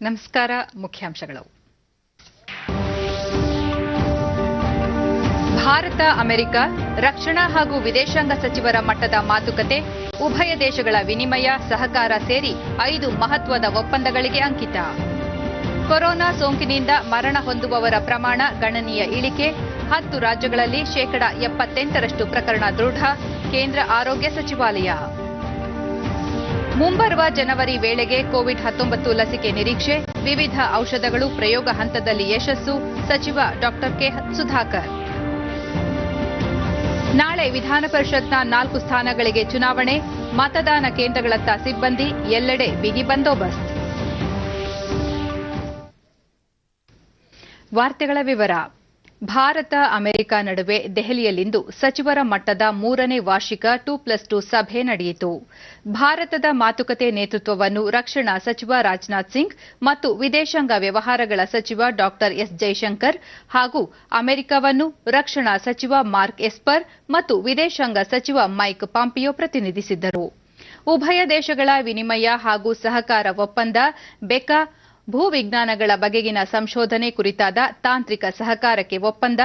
ನಮಸ್ಕಾರ. ಮುಖ್ಯಾಂಶಗಳು. ಭಾರತ ಅಮೆರಿಕ ರಕ್ಷಣಾ ಹಾಗೂ ವಿದೇಶಾಂಗ ಸಚಿವರ ಮಟ್ಟದ ಮಾತುಕತೆ, ಉಭಯ ದೇಶಗಳ ವಿನಿಮಯ ಸಹಕಾರ ಸೇರಿ 5 ಮಹತ್ವದ ಒಪ್ಪಂದಗಳಿಗೆ ಅಂಕಿತ. ಕೊರೋನಾ ಸೋಂಕಿನಿಂದ ಮರಣ ಹೊಂದುವವರ ಪ್ರಮಾಣ ಗಣನೀಯ ಇಳಿಕೆ, 10 ರಾಜ್ಯಗಳಲ್ಲಿ ಶೇಕಡಾ 78ರಷ್ಟು ಪ್ರಕರಣ ದೃಢ, ಕೇಂದ್ರ ಆರೋಗ್ಯ ಸಚಿವಾಲಯ. ಮುಂಬರುವ ಜನವರಿ ವೇಳೆಗೆ ಕೋವಿಡ್-19 ಲಸಿಕೆ ನಿರೀಕ್ಷೆ, ವಿವಿಧ ಔಷಧಗಳು ಪ್ರಯೋಗ ಹಂತದಲ್ಲಿ ಯಶಸ್ಸು, ಸಚಿವ ಡಾ ಕೆ. ಸುಧಾಕರ್. ನಾಳೆ ವಿಧಾನ ಪರಿಷತ್ನ 4 ಸ್ಥಾನಗಳಿಗೆ ಚುನಾವಣೆ, ಮತದಾನ ಕೇಂದ್ರಗಳತ್ತ ಸಿಬ್ಬಂದಿ, ಎಲ್ಲೆಡೆ ಬಿಗಿ ಬಂದೋಬಸ್ತ್. ವಾರ್ತೆಗಳ ವಿವರ. ಭಾರತ ಅಮೆರಿಕ ನಡುವೆ ದೆಹಲಿಯಲ್ಲಿಂದು ಸಚಿವರ ಮಟ್ಟದ 3ನೇ ವಾರ್ಷಿಕ 2+2 ಸಭೆ ನಡೆಯಿತು. ಭಾರತದ ಮಾತುಕತೆ ನೇತೃತ್ವವನ್ನು ರಕ್ಷಣಾ ಸಚಿವ ರಾಜನಾಥ್ ಸಿಂಗ್ ಮತ್ತು ವಿದೇಶಾಂಗ ವ್ಯವಹಾರಗಳ ಸಚಿವ ಡಾ ಎಸ್ ಜೈಶಂಕರ್ ಹಾಗೂ ಅಮೆರಿಕವನ್ನು ರಕ್ಷಣಾ ಸಚಿವ ಮಾರ್ಕ್ ಎಸ್ಪರ್ ಮತ್ತು ವಿದೇಶಾಂಗ ಸಚಿವ ಮೈಕ್ ಪಾಂಪಿಯೋ ಪ್ರತಿನಿಧಿಸಿದ್ದರು. ಉಭಯ ದೇಶಗಳ ವಿನಿಮಯ ಹಾಗೂ ಸಹಕಾರ ಒಪ್ಪಂದ ಬೆಕಾ, ಭೂವಿಜ್ಞಾನಗಳ ಬಗೆಗಿನ ಸಂಶೋಧನೆ ಕುರಿತಾದ ತಾಂತ್ರಿಕ ಸಹಕಾರಕ್ಕೆ ಒಪ್ಪಂದ,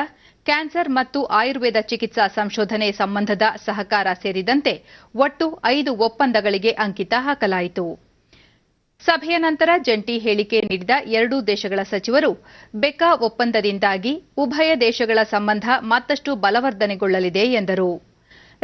ಕ್ಯಾನ್ಸರ್ ಮತ್ತು ಆಯುರ್ವೇದ ಚಿಕಿತ್ಸಾ ಸಂಶೋಧನೆ ಸಂಬಂಧದ ಸಹಕಾರ ಸೇರಿದಂತೆ ಒಟ್ಟು 5 ಒಪ್ಪಂದಗಳಿಗೆ ಅಂಕಿತ ಹಾಕಲಾಯಿತು. ಸಭೆಯ ನಂತರ ಜಂಟಿ ಹೇಳಿಕೆ ನೀಡಿದ ಎರಡೂ ದೇಶಗಳ ಸಚಿವರು, ಬೆಕಾ ಒಪ್ಪಂದದಿಂದಾಗಿ ಉಭಯ ದೇಶಗಳ ಸಂಬಂಧ ಮತ್ತಷ್ಟು ಬಲವರ್ಧನೆಗೊಳ್ಳಲಿದೆ ಎಂದರು.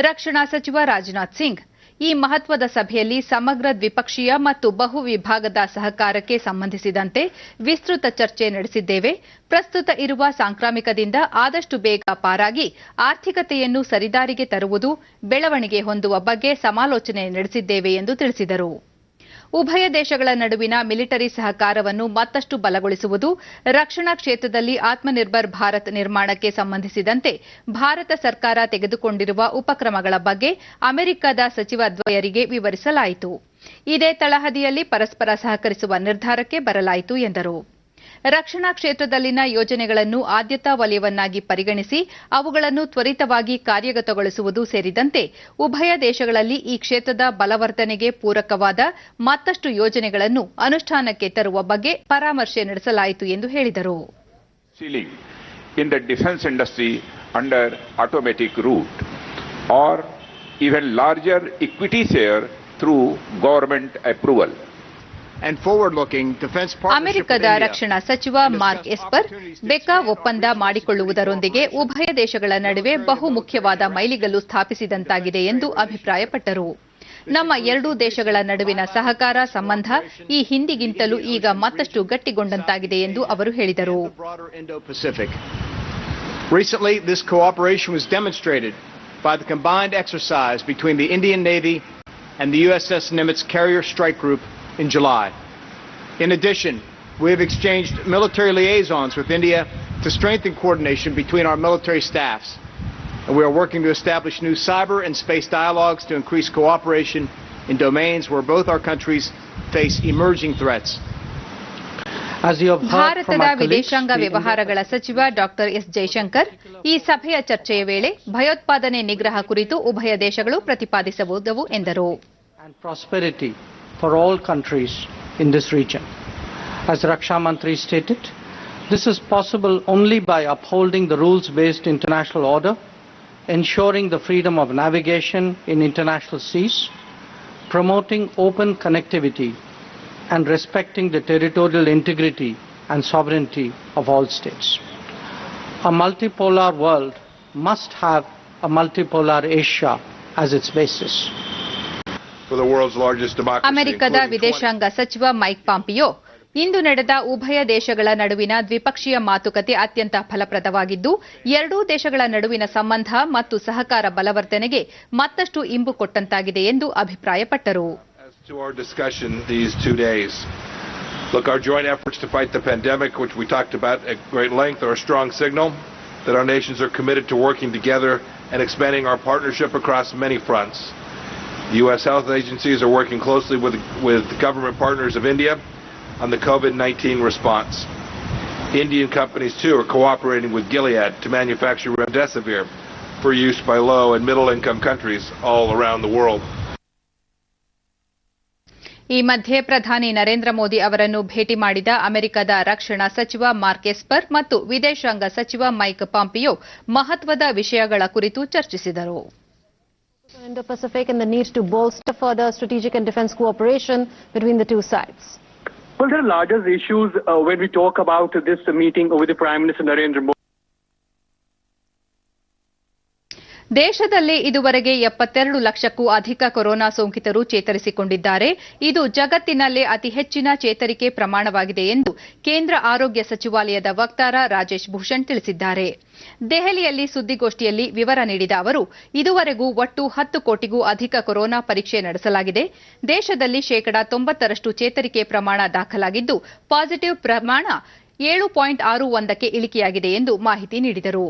ರಕ್ಷಣಾ ಸಚಿವ ರಾಜನಾಥ್ ಸಿಂಗ್, ಈ ಮಹತ್ವದ ಸಭೆಯಲ್ಲಿ ಸಮಗ್ರ ದ್ವಿಪಕ್ಷೀಯ ಮತ್ತು ಬಹು ವಿಭಾಗದ ಸಹಕಾರಕ್ಕೆ ಸಂಬಂಧಿಸಿದಂತೆ ವಿಸ್ತೃತ ಚರ್ಚೆ ನಡೆಸಿದ್ದೇವೆ. ಪ್ರಸ್ತುತ ಇರುವ ಸಾಂಕ್ರಾಮಿಕದಿಂದ ಆದಷ್ಟು ಬೇಗ ಪಾರಾಗಿ ಆರ್ಥಿಕತೆಯನ್ನು ಸರಿದಾರಿಗೆ ತರುವುದು, ಬೆಳವಣಿಗೆ ಹೊಂದುವ ಬಗ್ಗೆ ಸಮಾಲೋಚನೆ ನಡೆಸಿದ್ದೇವೆ ಎಂದು ತಿಳಿಸಿದರು. ಉಭಯ ದೇಶಗಳ ನಡುವಿನ ಮಿಲಿಟರಿ ಸಹಕಾರವನ್ನು ಮತ್ತಷ್ಟು ಬಲಗೊಳಿಸುವುದು, ರಕ್ಷಣಾ ಕ್ಷೇತ್ರದಲ್ಲಿ ಆತ್ಮನಿರ್ಭರ್ ಭಾರತ್ ನಿರ್ಮಾಣಕ್ಕೆ ಸಂಬಂಧಿಸಿದಂತೆ ಭಾರತ ಸರ್ಕಾರ ತೆಗೆದುಕೊಂಡಿರುವ ಉಪಕ್ರಮಗಳ ಬಗ್ಗೆ ಅಮೆರಿಕದ ಸಚಿವ ದ್ವಯರಿಗೆ ವಿವರಿಸಲಾಯಿತು. ಇದೇ ತಳಹದಿಯಲ್ಲಿ ಪರಸ್ಪರ ಸಹಕರಿಸುವ ನಿರ್ಧಾರಕ್ಕೆ ಬರಲಾಯಿತು ಎಂದರು. ರಕ್ಷಣಾ ಕ್ಷೇತ್ರದಲ್ಲಿನ ಯೋಜನೆಗಳನ್ನು ಆದ್ಯತಾ ವಲಯವನ್ನಾಗಿ ಪರಿಗಣಿಸಿ ಅವುಗಳನ್ನು ತ್ವರಿತವಾಗಿ ಕಾರ್ಯಗತಗೊಳಿಸುವುದು ಸೇರಿದಂತೆ ಉಭಯ ದೇಶಗಳಲ್ಲಿ ಈ ಕ್ಷೇತ್ರದ ಬಲವರ್ಧನೆಗೆ ಪೂರಕವಾದ ಮತ್ತಷ್ಟು ಯೋಜನೆಗಳನ್ನು ಅನುಷ್ಠಾನಕ್ಕೆ ತರುವ ಬಗ್ಗೆ ಪರಾಮರ್ಶೆ ನಡೆಸಲಾಯಿತು ಎಂದು ಹೇಳಿದರು. In the defense industry under automatic route or even larger equity share through government approval. ಅಮೆರಿಕದ ರಕ್ಷಣಾ ಸಚಿವ ಮಾರ್ಕ್ ಎಸ್ಪರ್, ಬೆಕಾ ಒಪ್ಪಂದ ಮಾಡಿಕೊಳ್ಳುವುದರೊಂದಿಗೆ ಉಭಯ ದೇಶಗಳ ನಡುವೆ ಬಹು ಮುಖ್ಯವಾದ ಮೈಲಿಗಲ್ಲು ಸ್ಥಾಪಿಸಿದಂತಾಗಿದೆ ಎಂದು ಅಭಿಪ್ರಾಯಪಟ್ಟರು. ನಮ್ಮ ಎರಡೂ ದೇಶಗಳ ನಡುವಿನ ಸಹಕಾರ ಸಂಬಂಧ ಈ ಹಿಂದಿಗಿಂತಲೂ ಈಗ ಮತ್ತಷ್ಟು ಗಟ್ಟಿಗೊಂಡಂತಾಗಿದೆ ಎಂದು ಅವರು ಹೇಳಿದರು. Recently, this cooperation was demonstrated by the combined exercise between the Indian Navy and the USS Nimitz Carrier Strike Group in July. In addition, we have exchanged military liaisons with India to strengthen coordination between our military staffs, and we are working to establish new cyber and space dialogues to increase cooperation in domains where both our countries face emerging threats. ಭಾರತದ ವಿದೇಶಾಂಗ ವ್ಯವಹಾರಗಳ ಸಚಿವ ಡಾ S Jaishankar, ಈ ಸಭೆಯ ಚರ್ಚೆಯ ವೇಳೆ ಭಯೋತ್ಪಾದನೆ ನಿಗ್ರಹ ಕುರಿತು ಉಭಯ ದೇಶಗಳು ಪ್ರತಿಪಾದಿಸಬಹುದು ಎಂದರು. For all countries in this region. As Raksha Mantri stated, this is possible only by upholding the rules-based international order, ensuring the freedom of navigation in international seas, promoting open connectivity, and respecting the territorial integrity and sovereignty of all states. A multipolar world must have a multipolar Asia as its basis. ಅಮೆರಿಕದ ವಿದೇಶಾಂಗ ಸಚಿವ Mike Pompeo, ಇಂದು ನಡೆದ ಉಭಯ ದೇಶಗಳ ನಡುವಿನ ದ್ವಿಪಕ್ಷೀಯ ಮಾತುಕತೆ ಅತ್ಯಂತ ಫಲಪ್ರದವಾಗಿದ್ದು, ಎರಡೂ ದೇಶಗಳ ನಡುವಿನ ಸಂಬಂಧ ಮತ್ತು ಸಹಕಾರ ಬಲವರ್ಧನೆಗೆ ಮತ್ತಷ್ಟು ಇಂಬು ಕೊಟ್ಟಂತಾಗಿದೆ ಎಂದು ಅಭಿಪ್ರಾಯಪಟ್ಟರು. Our joint efforts to fight the pandemic, which we talked about at great length, are a strong signal that our nations are committed to working together and expanding our partnership across many fronts. The U.S. health agencies are working closely with government partners of India on the COVID-19 response. Indian companies, too, are cooperating with Gilead to manufacture remdesivir for use by low and middle-income countries all around the world. ಈ ಮಧ್ಯೆ ಪ್ರಧಾನಿ ನರೇಂದ್ರ ಮೋದಿ ಅವರನ್ನು ಭೇಟಿ ಮಾಡಿದ ಅಮೆರಿಕದ ರಕ್ಷಣಾ ಸಚಿವ mark Esper ಮತ್ತು ವಿದೇಶಾಂಗ ಸಚಿವ ಮೈಕ್ ಪಾಂಪಿಯೋ ಮಹತ್ವದ ವಿಷಯಗಳ ಕುರಿತು ಚರ್ಚಿಸಿದರು. Indo-Pacific and the need to bolster further strategic and defense cooperation between the two sides. Well, there are larger issues when we talk about this meeting with the Prime Minister Narendra Modi. ದೇಶದಲ್ಲಿ ಇದುವರೆಗೆ 72 ಲಕ್ಷಕ್ಕೂ ಅಧಿಕ corona ಸೋಂಕಿತರು ಚೇತರಿಸಿಕೊಂಡಿದ್ದಾರೆ. ಇದು ಜಗತ್ತಿನಲ್ಲೇ ಅತಿ ಹೆಚ್ಚಿನ ಚೇತರಿಕೆ ಪ್ರಮಾಣವಾಗಿದೆ ಎಂದು ಕೇಂದ್ರ ಆರೋಗ್ಯ ಸಚಿವಾಲಯದ ವಕ್ತಾರ ರಾಜೇಶ್ ಭೂಷಣ್ ತಿಳಿಸಿದ್ದಾರೆ. ದೆಹಲಿಯಲ್ಲಿ ಸುದ್ದಿಗೋಷ್ಠಿಯಲ್ಲಿ ವಿವರ ನೀಡಿದ ಅವರು, ಇದುವರೆಗೂ ಒಟ್ಟು 10 ಕೋಟಿಗೂ ಅಧಿಕ ಕೊರೋನಾ ಪರೀಕ್ಷೆ ನಡೆಸಲಾಗಿದೆ. ದೇಶದಲ್ಲಿ 90% ಚೇತರಿಕೆ ಪ್ರಮಾಣ ದಾಖಲಾಗಿದ್ದು, ಪಾಸಿಟಿವ್ ಪ್ರಮಾಣ 7.61ಕ್ಕೆ ಇಳಿಕೆಯಾಗಿದೆ ಎಂದು ಮಾಹಿತಿ ನೀಡಿದರು.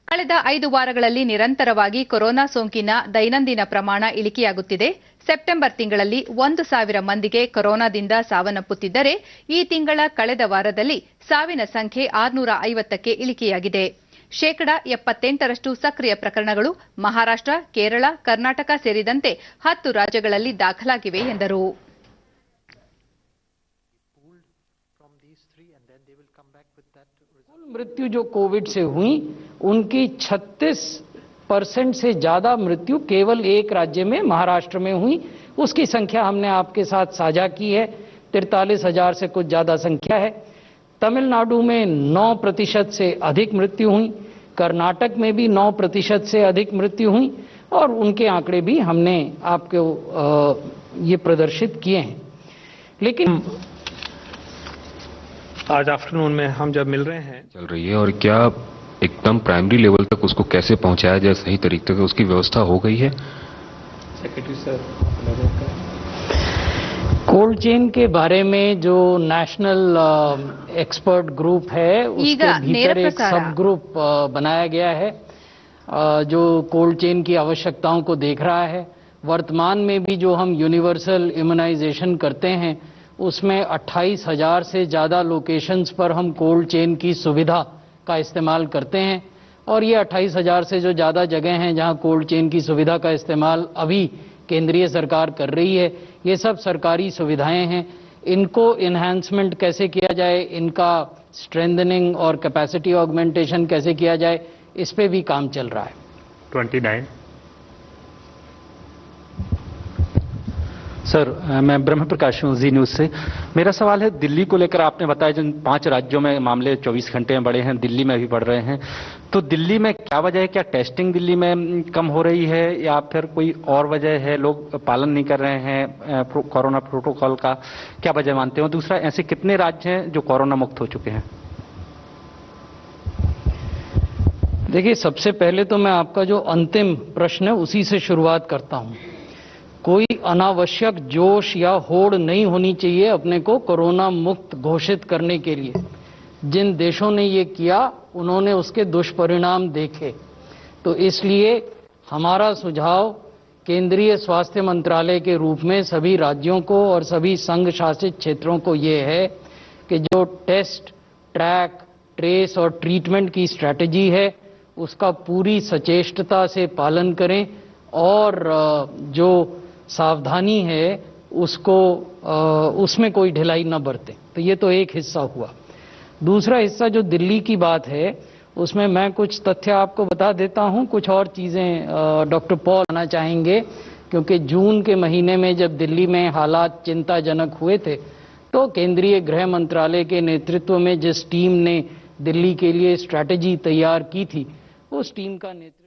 ಕಳೆದ 5 ವಾರಗಳಲ್ಲಿ ನಿರಂತರವಾಗಿ ಕೊರೋನಾ ಸೋಂಕಿನ ದೈನಂದಿನ ಪ್ರಮಾಣ ಇಳಿಕೆಯಾಗುತ್ತಿದೆ. ಸೆಪ್ಟೆಂಬರ್ ತಿಂಗಳಲ್ಲಿ 1,000 ಮಂದಿಗೆ ಕೊರೋನಾದಿಂದ ಸಾವನ್ನಪ್ಪುತ್ತಿದ್ದರೆ, ಈ ತಿಂಗಳ ಕಳೆದ ವಾರದಲ್ಲಿ ಸಾವಿನ ಸಂಖ್ಯೆ 650ಕ್ಕೆ ಇಳಿಕೆಯಾಗಿದೆ. 78% ಸಕ್ರಿಯ ಪ್ರಕರಣಗಳು ಮಹಾರಾಷ್ಟ್ರ, ಕೇರಳ, ಕರ್ನಾಟಕ ಸೇರಿದಂತೆ 10 ರಾಜ್ಯಗಳಲ್ಲಿ ದಾಖಲಾಗಿವೆ ಎಂದರು. मृत्यु जो कोविड से हुई उनकी 36% से ज्यादा मृत्यु केवल एक राज्य में महाराष्ट्र में हुई. उसकी संख्या हमने आपके साथ साझा की है. 43,000 से कुछ ज्यादा संख्या है. तमिलनाडु में 9% से अधिक मृत्यु हुई. कर्नाटक में भी 9% से अधिक मृत्यु हुई और उनके आंकड़े भी हमने आपको ये प्रदर्शित किए हैं. लेकिन आज आफ्टरनून में हम जब मिल रहे हैं चल रही है और क्या एकदम प्राइमरी लेवल तक उसको कैसे पहुंचाया जाए सही तरीके से उसकी व्यवस्था हो गई है? सेक्रेटरी सर, कोल्ड चेन के बारे में जो नेशनल एक्सपर्ट ग्रुप है उसके भीतर एक सब ग्रुप बनाया गया है जो कोल्ड चेन की आवश्यकताओं को देख रहा है. वर्तमान में भी जो हम यूनिवर्सल इम्यूनाइजेशन करते हैं उसमें 28,000 से ज़्यादा लोकेशंस पर हम कोल्ड चेन की सुविधा का इस्तेमाल करते हैं और ये 28,000 से जो ज़्यादा जगह हैं जहां कोल्ड चेन की सुविधा का इस्तेमाल अभी केंद्रीय सरकार कर रही है, ये सब सरकारी सुविधाएं हैं. इनको इन्हांसमेंट कैसे किया जाए, इनका स्ट्रेंथनिंग और कैपेसिटी ऑगमेंटेशन कैसे किया जाए, इस पे भी काम चल रहा है. 29 सर, मैं ब्रह्म प्रकाश हूँ जी न्यूज से. मेरा सवाल है दिल्ली को लेकर. आपने बताया जिन 5 राज्यों में मामले 24 घंटे में बढ़े हैं, दिल्ली में भी बढ़ रहे हैं, तो दिल्ली में क्या वजह है? क्या टेस्टिंग दिल्ली में कम हो रही है या फिर कोई और वजह है? लोग पालन नहीं कर रहे हैं कोरोना प्रोटोकॉल का, क्या वजह मानते हो? दूसरा, ऐसे कितने राज्य हैं जो कोरोना मुक्त हो चुके हैं? देखिए, सबसे पहले तो मैं आपका जो अंतिम प्रश्न है उसी से शुरुआत करता हूं. कोई अनावश्यक जोश या होड़ नहीं होनी चाहिए अपने को कोरोना मुक्त घोषित करने के लिए. जिन देशों ने ये किया उन्होंने उसके दुष्परिणाम देखे. तो इसलिए हमारा सुझाव केंद्रीय स्वास्थ्य मंत्रालय के रूप में सभी राज्यों को और सभी संघ शासित क्षेत्रों को ये है कि जो टेस्ट, ट्रैक, ट्रेस और ट्रीटमेंट की स्ट्रैटेजी है उसका पूरी सचेष्टता से पालन करें और जो सावधानी है उसको उसमें कोई ढिलाई न बरतें. तो ये तो एक हिस्सा हुआ. दूसरा हिस्सा जो दिल्ली की बात है उसमें मैं कुछ तथ्य आपको बता देता हूं. कुछ और चीजें डॉक्टर पॉल आना चाहेंगे क्योंकि जून के महीने में जब दिल्ली में हालात चिंताजनक हुए थे तो केंद्रीय गृह मंत्रालय के नेतृत्व में जिस टीम ने दिल्ली के लिए स्ट्रैटेजी तैयार की थी उस टीम का नेतृत्व.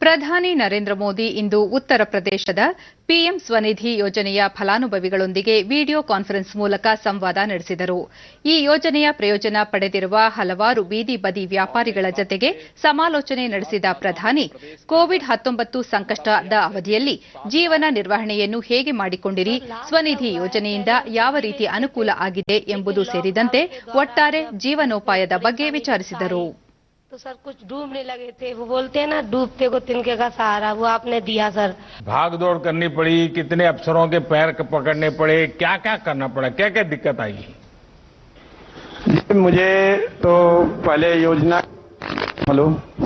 ಪ್ರಧಾನಿ ನರೇಂದ್ರ ಮೋದಿ ಇಂದು ಉತ್ತರ ಪ್ರದೇಶದ ಪಿಎಂ ಸ್ವನಿಧಿ ಯೋಜನೆಯ ಫಲಾನುಭವಿಗಳೊಂದಿಗೆ ವಿಡಿಯೋ ಕಾನ್ಫರೆನ್ಸ್ ಮೂಲಕ ಸಂವಾದ ನಡೆಸಿದರು. ಈ ಯೋಜನೆಯ ಪ್ರಯೋಜನ ಪಡೆದಿರುವ ಹಲವಾರು ಬೀದಿ ಬದಿ ವ್ಯಾಪಾರಿಗಳ ಜತೆಗೆ ಸಮಾಲೋಚನೆ ನಡೆಸಿದ ಪ್ರಧಾನಿ, ಕೋವಿಡ್-19 ಸಂಕಷ್ಟದ ಅವಧಿಯಲ್ಲಿ ಜೀವನ ನಿರ್ವಹಣೆಯನ್ನು ಹೇಗೆ ಮಾಡಿಕೊಂಡಿರಿ, ಸ್ವನಿಧಿ ಯೋಜನೆಯಿಂದ ಯಾವ ರೀತಿ ಅನುಕೂಲ ಆಗಿದೆ ಎಂಬುದು ಸೇರಿದಂತೆ ಒಟ್ಟಾರೆ ಜೀವನೋಪಾಯದ ಬಗ್ಗೆ ವಿಚಾರಿಸಿದರು. तो सर कुछ डूबने लगे थे, वो बोलते हैं ना डूबते को तिनके का सहारा, वो आपने दिया सर. भाग दौड़ करनी पड़ी, कितने अफसरों के पैर पकड़ने पड़े, क्या क्या करना पड़ा, क्या क्या दिक्कत आई? मुझे तो पहले योजना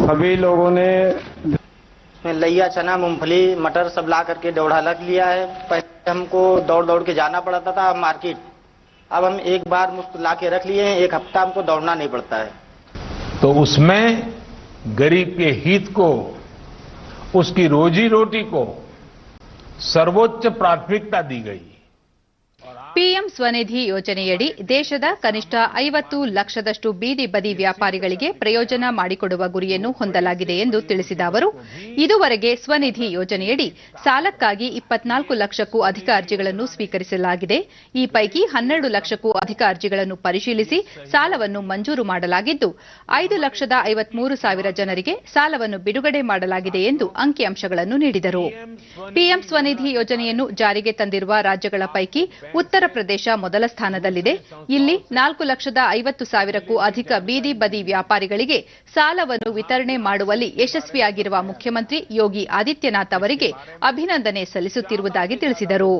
सभी लोगों ने लैया, चना, मूंगफली, मटर सब ला करके दौड़ा लग लिया है. हमको दौड़ दौड़ के जाना पड़ता था मार्केट, अब हम एक बार मुफ्त ला के रख लिए हैं, एक हफ्ता हमको दौड़ना नहीं पड़ता है। तो उसमें गरीब के हित को, उसकी रोजी रोटी को सर्वोच्च प्राथमिकता दी गई। ಪಿಎಂ ಸ್ವನಿಧಿ ಯೋಜನೆಯಡಿ ದೇಶದ ಕನಿಷ್ಠ 50 ಲಕ್ಷದಷ್ಟು ಬೀದಿ ಬದಿ ವ್ಯಾಪಾರಿಗಳಿಗೆ ಪ್ರಯೋಜನ ಮಾಡಿಕೊಡುವ ಗುರಿಯನ್ನು ಹೊಂದಲಾಗಿದೆ ಎಂದು ತಿಳಿಸಿದ ಅವರು, ಇದುವರೆಗೆ ಸ್ವನಿಧಿ ಯೋಜನೆಯಡಿ ಸಾಲಕ್ಕಾಗಿ 24 ಲಕ್ಷಕ್ಕೂ ಅಧಿಕ ಅರ್ಜಿಗಳನ್ನು ಸ್ವೀಕರಿಸಲಾಗಿದೆ. ಈ ಪೈಕಿ 12 ಲಕ್ಷಕ್ಕೂ ಅಧಿಕ ಅರ್ಜಿಗಳನ್ನು ಪರಿಶೀಲಿಸಿ ಸಾಲವನ್ನು ಮಂಜೂರು ಮಾಡಲಾಗಿದ್ದು, 5,53,000 ಜನರಿಗೆ ಸಾಲವನ್ನು ಬಿಡುಗಡೆ ಮಾಡಲಾಗಿದೆ ಎಂದು ಅಂಕಿಅಂಶಗಳನ್ನು ನೀಡಿದರು. ಪಿಎಂ ಸ್ವನಿಧಿ ಯೋಜನೆಯನ್ನು ಜಾರಿಗೆ ತಂದಿರುವ ರಾಜ್ಯಗಳ ಪೈಕಿ ಉತ್ತರ ಪ್ರದೇಶ ಮೊದಲ ಸ್ಥಾನದಲ್ಲಿದೆ. ಇಲ್ಲಿ 4,50,000ಕ್ಕೂ ಅಧಿಕ ಬೀದಿ ಬದಿ ವ್ಯಾಪಾರಿಗಳಿಗೆ ಸಾಲವನ್ನು ವಿತರಣೆ ಮಾಡುವಲ್ಲಿ ಯಶಸ್ವಿಯಾಗಿರುವ ಮುಖ್ಯಮಂತ್ರಿ ಯೋಗಿ ಆದಿತ್ಯನಾಥ್ ಅವರಿಗೆ ಅಭಿನಂದನೆ ಸಲ್ಲಿಸುತ್ತಿರುವುದಾಗಿ ತಿಳಿಸಿದರು.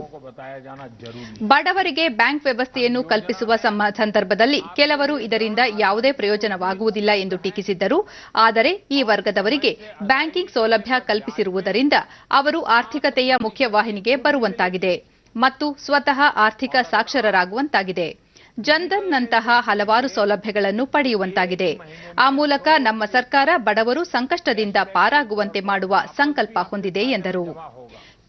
ಬಡವರಿಗೆ ಬ್ಯಾಂಕ್ ವ್ಯವಸ್ಥೆಯನ್ನು ಕಲ್ಪಿಸುವ ಸಂದರ್ಭದಲ್ಲಿ ಕೆಲವರು ಇದರಿಂದ ಯಾವುದೇ ಪ್ರಯೋಜನವಾಗುವುದಿಲ್ಲ ಎಂದು ಟೀಕಿಸಿದ್ದರು. ಆದರೆ ಈ ವರ್ಗದವರಿಗೆ ಬ್ಯಾಂಕಿಂಗ್ ಸೌಲಭ್ಯ ಕಲ್ಪಿಸಿರುವುದರಿಂದ ಅವರು ಆರ್ಥಿಕತೆಯ ಮುಖ್ಯವಾಹಿನಿಗೆ ಬರುವಂತಾಗಿದೆ ಮತ್ತು ಸ್ವತಃ ಆರ್ಥಿಕ ಸಾಕ್ಷರರಾಗುವಂತಾಗಿದೆ. ಜನ್ಧನ್ನಂತಹ ಹಲವಾರು ಸೌಲಭ್ಯಗಳನ್ನು ಪಡೆಯುವಂತಾಗಿದೆ. ಆ ಮೂಲಕ ನಮ್ಮ ಸರ್ಕಾರ ಬಡವರು ಸಂಕಷ್ಟದಿಂದ ಪಾರಾಗುವಂತೆ ಮಾಡುವ ಸಂಕಲ್ಪ ಹೊಂದಿದೆ ಎಂದರು.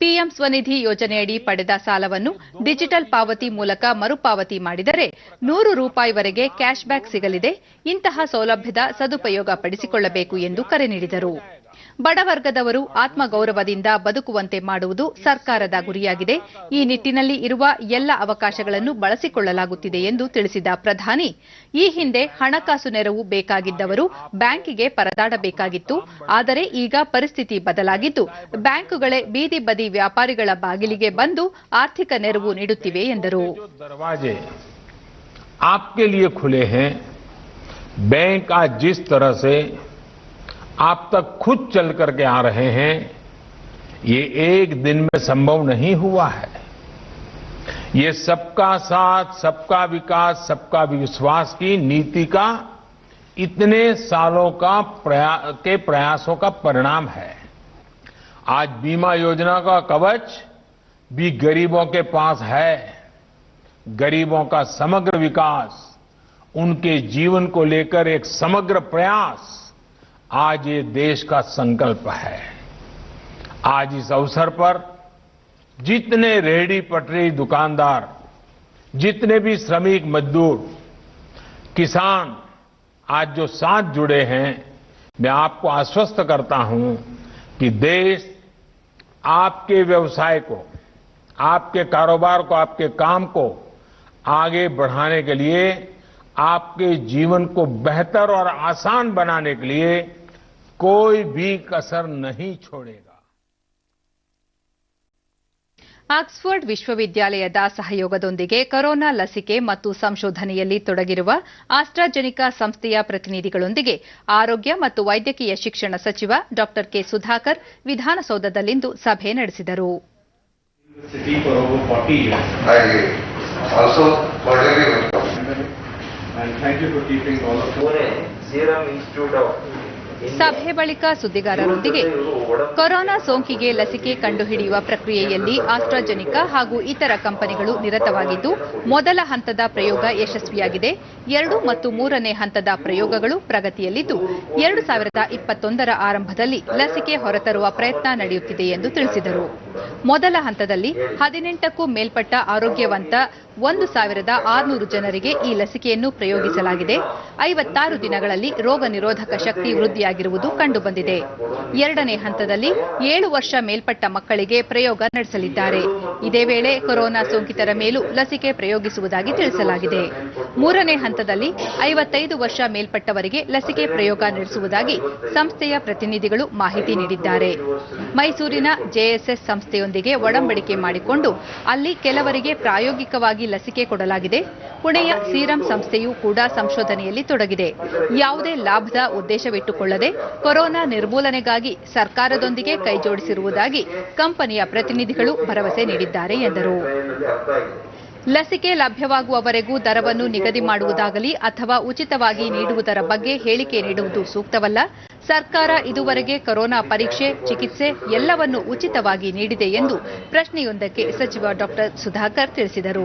ಪಿಎಂ ಸ್ವನಿಧಿ ಯೋಜನೆಯಡಿ ಪಡೆದ ಸಾಲವನ್ನು ಡಿಜಿಟಲ್ ಪಾವತಿ ಮೂಲಕ ಮರುಪಾವತಿ ಮಾಡಿದರೆ ₹100ವರೆಗೆ ಕ್ಯಾಶ್ ಬ್ಯಾಕ್ ಸಿಗಲಿದೆ. ಇಂತಹ ಸೌಲಭ್ಯದ ಸದುಪಯೋಗ ಪಡಿಸಿಕೊಳ್ಳಬೇಕು ಎಂದು ಕರೆ ನೀಡಿದರು. ಬಡವರ್ಗದವರು ಆತ್ಮಗೌರವದಿಂದ ಬದುಕುವಂತೆ ಮಾಡುವುದು ಸರ್ಕಾರದ ಗುರಿಯಾಗಿದೆ. ಈ ನಿಟ್ಟಿನಲ್ಲಿ ಇರುವ ಎಲ್ಲ ಅವಕಾಶಗಳನ್ನು ಬಳಸಿಕೊಳ್ಳಲಾಗುತ್ತಿದೆ ಎಂದು ತಿಳಿಸಿದ ಪ್ರಧಾನಿ, ಈ ಹಿಂದೆ ಹಣಕಾಸು ನೆರವು ಬೇಕಾಗಿದ್ದವರು ಬ್ಯಾಂಕಿಗೆ ಪರದಾಡಬೇಕಾಗಿತ್ತು. ಆದರೆ ಈಗ ಪರಿಸ್ಥಿತಿ ಬದಲಾಗಿದ್ದು, ಬ್ಯಾಂಕುಗಳೇ ಬೀದಿ ಬದಿ ವ್ಯಾಪಾರಿಗಳ ಬಾಗಿಲಿಗೆ ಬಂದು ಆರ್ಥಿಕ ನೆರವು ನೀಡುತ್ತಿವೆ ಎಂದರು. दरवाजे आपके लिए खुले हैं। बैंक आज जिस तरह से आप तक खुद चल करके आ रहे हैं, ये एक दिन में संभव नहीं हुआ है। ये सबका साथ, सबका विकास, सबका विश्वास की नीति का इतने सालों के प्रयासों का परिणाम है। आज बीमा योजना का कवच भी गरीबों के पास है। गरीबों का समग्र विकास, उनके जीवन को लेकर एक समग्र प्रयास आज ये देश का संकल्प है। आज इस अवसर पर जितने रेहड़ी पटरी दुकानदार, जितने भी श्रमिक मजदूर, किसान आज जो साथ जुड़े हैं, मैं आपको आश्वस्त करता हूं कि देश आपके व्यवसाय को, आपके कारोबार को, आपके काम को आगे बढ़ाने के लिए, आपके जीवन को बेहतर और आसान बनाने के लिए कोई भी कसर नहीं छोड़ेगा. ಆಕ್ಸ್ಫರ್ಡ್ ವಿಶ್ವವಿದ್ಯಾಲಯದ ಸಹಯೋಗದೊಂದಿಗೆ ಕೊರೋನಾ ಲಸಿಕೆ ಮತ್ತು ಸಂಶೋಧನೆಯಲ್ಲಿ ತೊಡಗಿರುವ ಆಸ್ಟ್ರಾಜೆನಿಕಾ ಸಂಸ್ಥೆಯ ಪ್ರತಿನಿಧಿಗಳೊಂದಿಗೆ ಆರೋಗ್ಯ ಮತ್ತು ವೈದ್ಯಕೀಯ ಶಿಕ್ಷಣ ಸಚಿವ ಡಾ ಕೆ ಸುಧಾಕರ್ ವಿಧಾನಸೌಧದಲ್ಲಿಂದು ಸಭೆ ನಡೆಸಿದರು. ಸಭೆ ಬಳಿಕ ಸುದ್ದಿಗಾರರೊಂದಿಗೆ ಕೊರೋನಾ ಸೋಂಕಿಗೆ ಲಸಿಕೆ ಕಂಡುಹಿಡಿಯುವ ಪ್ರಕ್ರಿಯೆಯಲ್ಲಿ ಆಸ್ಟ್ರಾಜೆನಿಕಾ ಹಾಗೂ ಇತರ ಕಂಪನಿಗಳು ನಿರತವಾಗಿದ್ದು, ಮೊದಲ ಹಂತದ ಪ್ರಯೋಗ ಯಶಸ್ವಿಯಾಗಿದೆ. 2 ಮತ್ತು 3ನೇ ಹಂತದ ಪ್ರಯೋಗಗಳು ಪ್ರಗತಿಯಲ್ಲಿದ್ದು, 2021ರ ಆರಂಭದಲ್ಲಿ ಲಸಿಕೆ ಹೊರತರುವ ಪ್ರಯತ್ನ ನಡೆಯುತ್ತಿದೆ ಎಂದು ತಿಳಿಸಿದರು. ಮೊದಲ ಹಂತದಲ್ಲಿ 18ಕ್ಕೂ ಮೇಲ್ಪಟ್ಟ ಆರೋಗ್ಯವಂತ 1,600 ಜನರಿಗೆ ಈ ಲಸಿಕೆಯನ್ನು ಪ್ರಯೋಗಿಸಲಾಗಿದೆ. 56 ದಿನಗಳಲ್ಲಿ ರೋಗ ನಿರೋಧಕ ಶಕ್ತಿ ವೃದ್ಧಿಯಾಗಿರುವುದು ಕಂಡುಬಂದಿದೆ. 2ನೇ ಹಂತದಲ್ಲಿ 7 ವರ್ಷ ಮೇಲ್ಪಟ್ಟ ಮಕ್ಕಳಿಗೆ ಪ್ರಯೋಗ ನಡೆಸಲಿದ್ದಾರೆ. ಇದೇ ವೇಳೆ ಕೊರೋನಾ ಸೋಂಕಿತರ ಮೇಲೂ ಲಸಿಕೆ ಪ್ರಯೋಗಿಸುವುದಾಗಿ ತಿಳಿಸಲಾಗಿದೆ. 3ನೇ ಹಂತದಲ್ಲಿ 55 ವರ್ಷ ಮೇಲ್ಪಟ್ಟವರಿಗೆ ಲಸಿಕೆ ಪ್ರಯೋಗ ನಡೆಸುವುದಾಗಿ ಸಂಸ್ಥೆಯ ಪ್ರತಿನಿಧಿಗಳು ಮಾಹಿತಿ ನೀಡಿದ್ದಾರೆ. ಮೈಸೂರಿನ ಜೆಎಸ್ಎಸ್ ಸಂಸ್ಥೆಯೊಂದಿಗೆ ಒಡಂಬಡಿಕೆ ಮಾಡಿಕೊಂಡು ಅಲ್ಲಿ ಕೆಲವರಿಗೆ ಪ್ರಾಯೋಗಿಕವಾಗಿ ಲಸಿಕೆ ಕೊಡಲಾಗಿದೆ. ಪುಣೆಯ ಸೀರಂ ಸಂಸ್ಥೆಯೂ ಕೂಡ ಸಂಶೋಧನೆಯಲ್ಲಿ ತೊಡಗಿದೆ. ಯಾವುದೇ ಲಾಭದ ಉದ್ದೇಶವಿಟ್ಟುಕೊಳ್ಳದೆ ಕೊರೋನಾ ನಿರ್ಮೂಲನೆಗಾಗಿ ಸರ್ಕಾರದೊಂದಿಗೆ ಕೈಜೋಡಿಸಿರುವುದಾಗಿ ಕಂಪನಿಯ ಪ್ರತಿನಿಧಿಗಳು ಭರವಸೆ ನೀಡಿದ್ದಾರೆ ಎಂದರು. ಲಸಿಕೆ ಲಭ್ಯವಾಗುವವರೆಗೂ ದರವನ್ನು ನಿಗದಿ ಮಾಡುವುದಾಗಲಿ ಅಥವಾ ಉಚಿತವಾಗಿ ನೀಡುವುದರ ಬಗ್ಗೆ ಹೇಳಿಕೆ ನೀಡುವುದು ಸೂಕ್ತವಲ್ಲ. ಸರ್ಕಾರ ಇದುವರೆಗೆ ಕೊರೋನಾ ಪರೀಕ್ಷೆ, ಚಿಕಿತ್ಸೆ ಎಲ್ಲವನ್ನು ಉಚಿತವಾಗಿ ನೀಡಿದೆ ಎಂದು ಪ್ರಶ್ನೆಯೊಂದಕ್ಕೆ ಸಚಿವ ಡಾ ಸುಧಾಕರ್ ತಿಳಿಸಿದರು.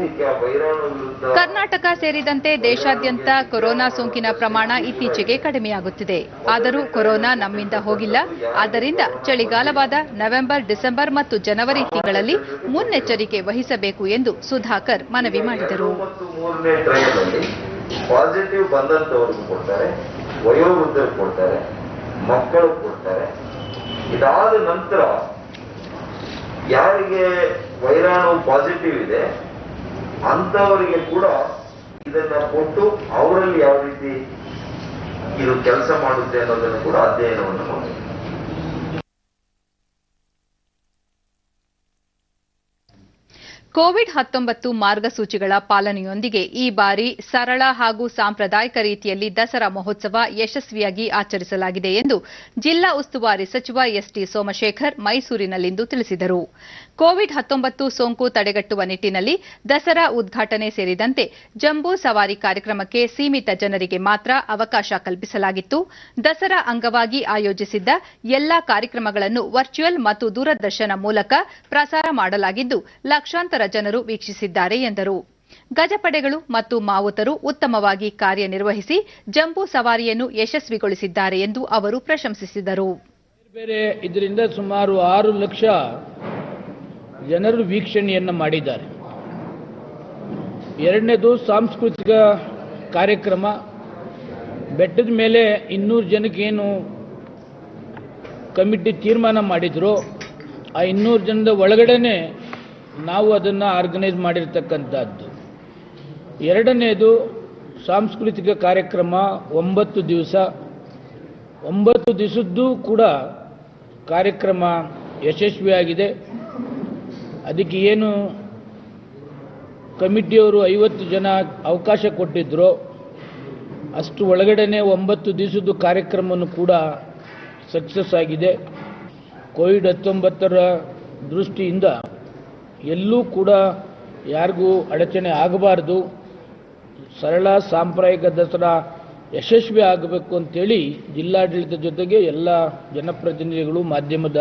ಕರ್ನಾಟಕ ಸೇರಿದಂತೆ ದೇಶಾದ್ಯಂತ ಕೊರೋನಾ ಸೋಂಕಿನ ಪ್ರಮಾಣ ಇತ್ತೀಚೆಗೆ ಕಡಿಮೆಯಾಗುತ್ತಿದೆ. ಆದರೂ ಕೊರೋನಾ ನಮ್ಮಿಂದ ಹೋಗಿಲ್ಲ. ಆದ್ದರಿಂದ ಚಳಿಗಾಲವಾದ ನವೆಂಬರ್, ಡಿಸೆಂಬರ್ ಮತ್ತು ಜನವರಿ ತಿಂಗಳಲ್ಲಿ ಮುನ್ನೆಚ್ಚರಿಕೆ ವಹಿಸಬೇಕು ಎಂದು ಸುಧಾಕರ್ ಮನವಿ ಮಾಡಿದರು. ಪಾಸಿಟಿವ್ ಬಂದಂತವ್ರಿಗೂ ಕೊಡ್ತಾರೆ, ವಯೋವೃದ್ಧರು ಕೊಡ್ತಾರೆ, ಮಕ್ಕಳು ಕೊಡ್ತಾರೆ. ಇದಾದ ನಂತರ ಯಾರಿಗೆ ವೈರಾಣು ಪಾಸಿಟಿವ್ ಇದೆ ಅಂತವರಿಗೆ ಕೂಡ ಇದನ್ನ ಕೊಟ್ಟು ಅವರಲ್ಲಿ ಯಾವ ರೀತಿ ಇದು ಕೆಲಸ ಮಾಡುತ್ತೆ ಅನ್ನೋದನ್ನು ಕೂಡ ಅಧ್ಯಯನವನ್ನು ಮಾಡಿದೆ. ಕೋವಿಡ್-19 ಮಾರ್ಗಸೂಚಿಗಳ ಪಾಲನೆಯೊಂದಿಗೆ ಈ ಬಾರಿ ಸರಳ ಹಾಗೂ ಸಾಂಪ್ರದಾಯಿಕ ರೀತಿಯಲ್ಲಿ ದಸರಾ ಮಹೋತ್ಸವ ಯಶಸ್ವಿಯಾಗಿ ಆಚರಿಸಲಾಗಿದೆ ಎಂದು ಜಿಲ್ಲಾ ಉಸ್ತುವಾರಿ ಸಚಿವ ಎಸ್ಟಿ ಸೋಮಶೇಖರ್ ಮೈಸೂರಿನಲ್ಲಿಂದು ತಿಳಿಸಿದರು. ಕೋವಿಡ್-19 ಸೋಂಕು ತಡೆಗಟ್ಟುವ ನಿಟ್ಟಿನಲ್ಲಿ ದಸರಾ ಉದ್ಘಾಟನೆ ಸೇರಿದಂತೆ ಜಂಬೂ ಸವಾರಿ ಕಾರ್ಯಕ್ರಮಕ್ಕೆ ಸೀಮಿತ ಜನರಿಗೆ ಮಾತ್ರ ಅವಕಾಶ ಕಲ್ಪಿಸಲಾಗಿತ್ತು. ದಸರಾ ಅಂಗವಾಗಿ ಆಯೋಜಿಸಿದ್ದ ಎಲ್ಲಾ ಕಾರ್ಯಕ್ರಮಗಳನ್ನು ವರ್ಚುವಲ್ ಮತ್ತು ದೂರದರ್ಶನ ಮೂಲಕ ಪ್ರಸಾರ ಮಾಡಲಾಗಿದ್ದು ಲಕ್ಷಾಂತರ ಜನರು ವೀಕ್ಷಿಸಿದ್ದಾರೆ ಎಂದರು. ಗಜಪಡೆಗಳು ಮತ್ತು ಮಾವುತರು ಉತ್ತಮವಾಗಿ ಕಾರ್ಯನಿರ್ವಹಿಸಿ ಜಂಬೂ ಸವಾರಿಯನ್ನು ಯಶಸ್ವಿಗೊಳಿಸಿದ್ದಾರೆ ಎಂದು ಅವರು ಪ್ರಶಂಸಿಸಿದರು. ಇದರಿಂದ ಸುಮಾರು 6 ಲಕ್ಷ ಜನರು ವೀಕ್ಷಣೆಯನ್ನು ಮಾಡಿದ್ದಾರೆ. ಎರಡನೇದು ಸಾಂಸ್ಕೃತಿಕ ಕಾರ್ಯಕ್ರಮ. ಬೆಟ್ಟದ ಮೇಲೆ 200 ಜನಕ್ಕೆ ಏನು ಕಮಿಟಿ ತೀರ್ಮಾನ ಮಾಡಿದ್ರು, ಆ 200 ಜನದ ಒಳಗಡೆನೆ ನಾವು ಅದನ್ನು ಆರ್ಗನೈಸ್ ಮಾಡಿರ್ತಕ್ಕಂಥದ್ದು. ಎರಡನೇದು ಸಾಂಸ್ಕೃತಿಕ ಕಾರ್ಯಕ್ರಮ 9 ದಿವಸ. 9 ದಿವಸದ್ದು ಕೂಡ ಕಾರ್ಯಕ್ರಮ ಯಶಸ್ವಿಯಾಗಿದೆ. ಅದಕ್ಕೆ ಏನು ಕಮಿಟಿಯವರು 50 ಜನ ಅವಕಾಶ ಕೊಟ್ಟಿದ್ರು, ಅಷ್ಟು ಒಳಗಡೆನೆ 9 ದಿವಸದ ಕಾರ್ಯಕ್ರಮವನ್ನು ಕೂಡ ಸಕ್ಸಸ್ ಆಗಿದೆ. ಕೋವಿಡ್-19 ದೃಷ್ಟಿಯಿಂದ ಎಲ್ಲೂ ಕೂಡ ಯಾರಿಗೂ ಅಡಚಣೆ ಆಗಬಾರದು, ಸರಳ ಸಾಂಪ್ರದಾಯಿಕ ದಸರಾ ಯಶಸ್ವಿ ಆಗಬೇಕು ಅಂತೇಳಿ ಜಿಲ್ಲಾಡಳಿತ ಜೊತೆಗೆ ಎಲ್ಲ ಜನಪ್ರತಿನಿಧಿಗಳು, ಮಾಧ್ಯಮದ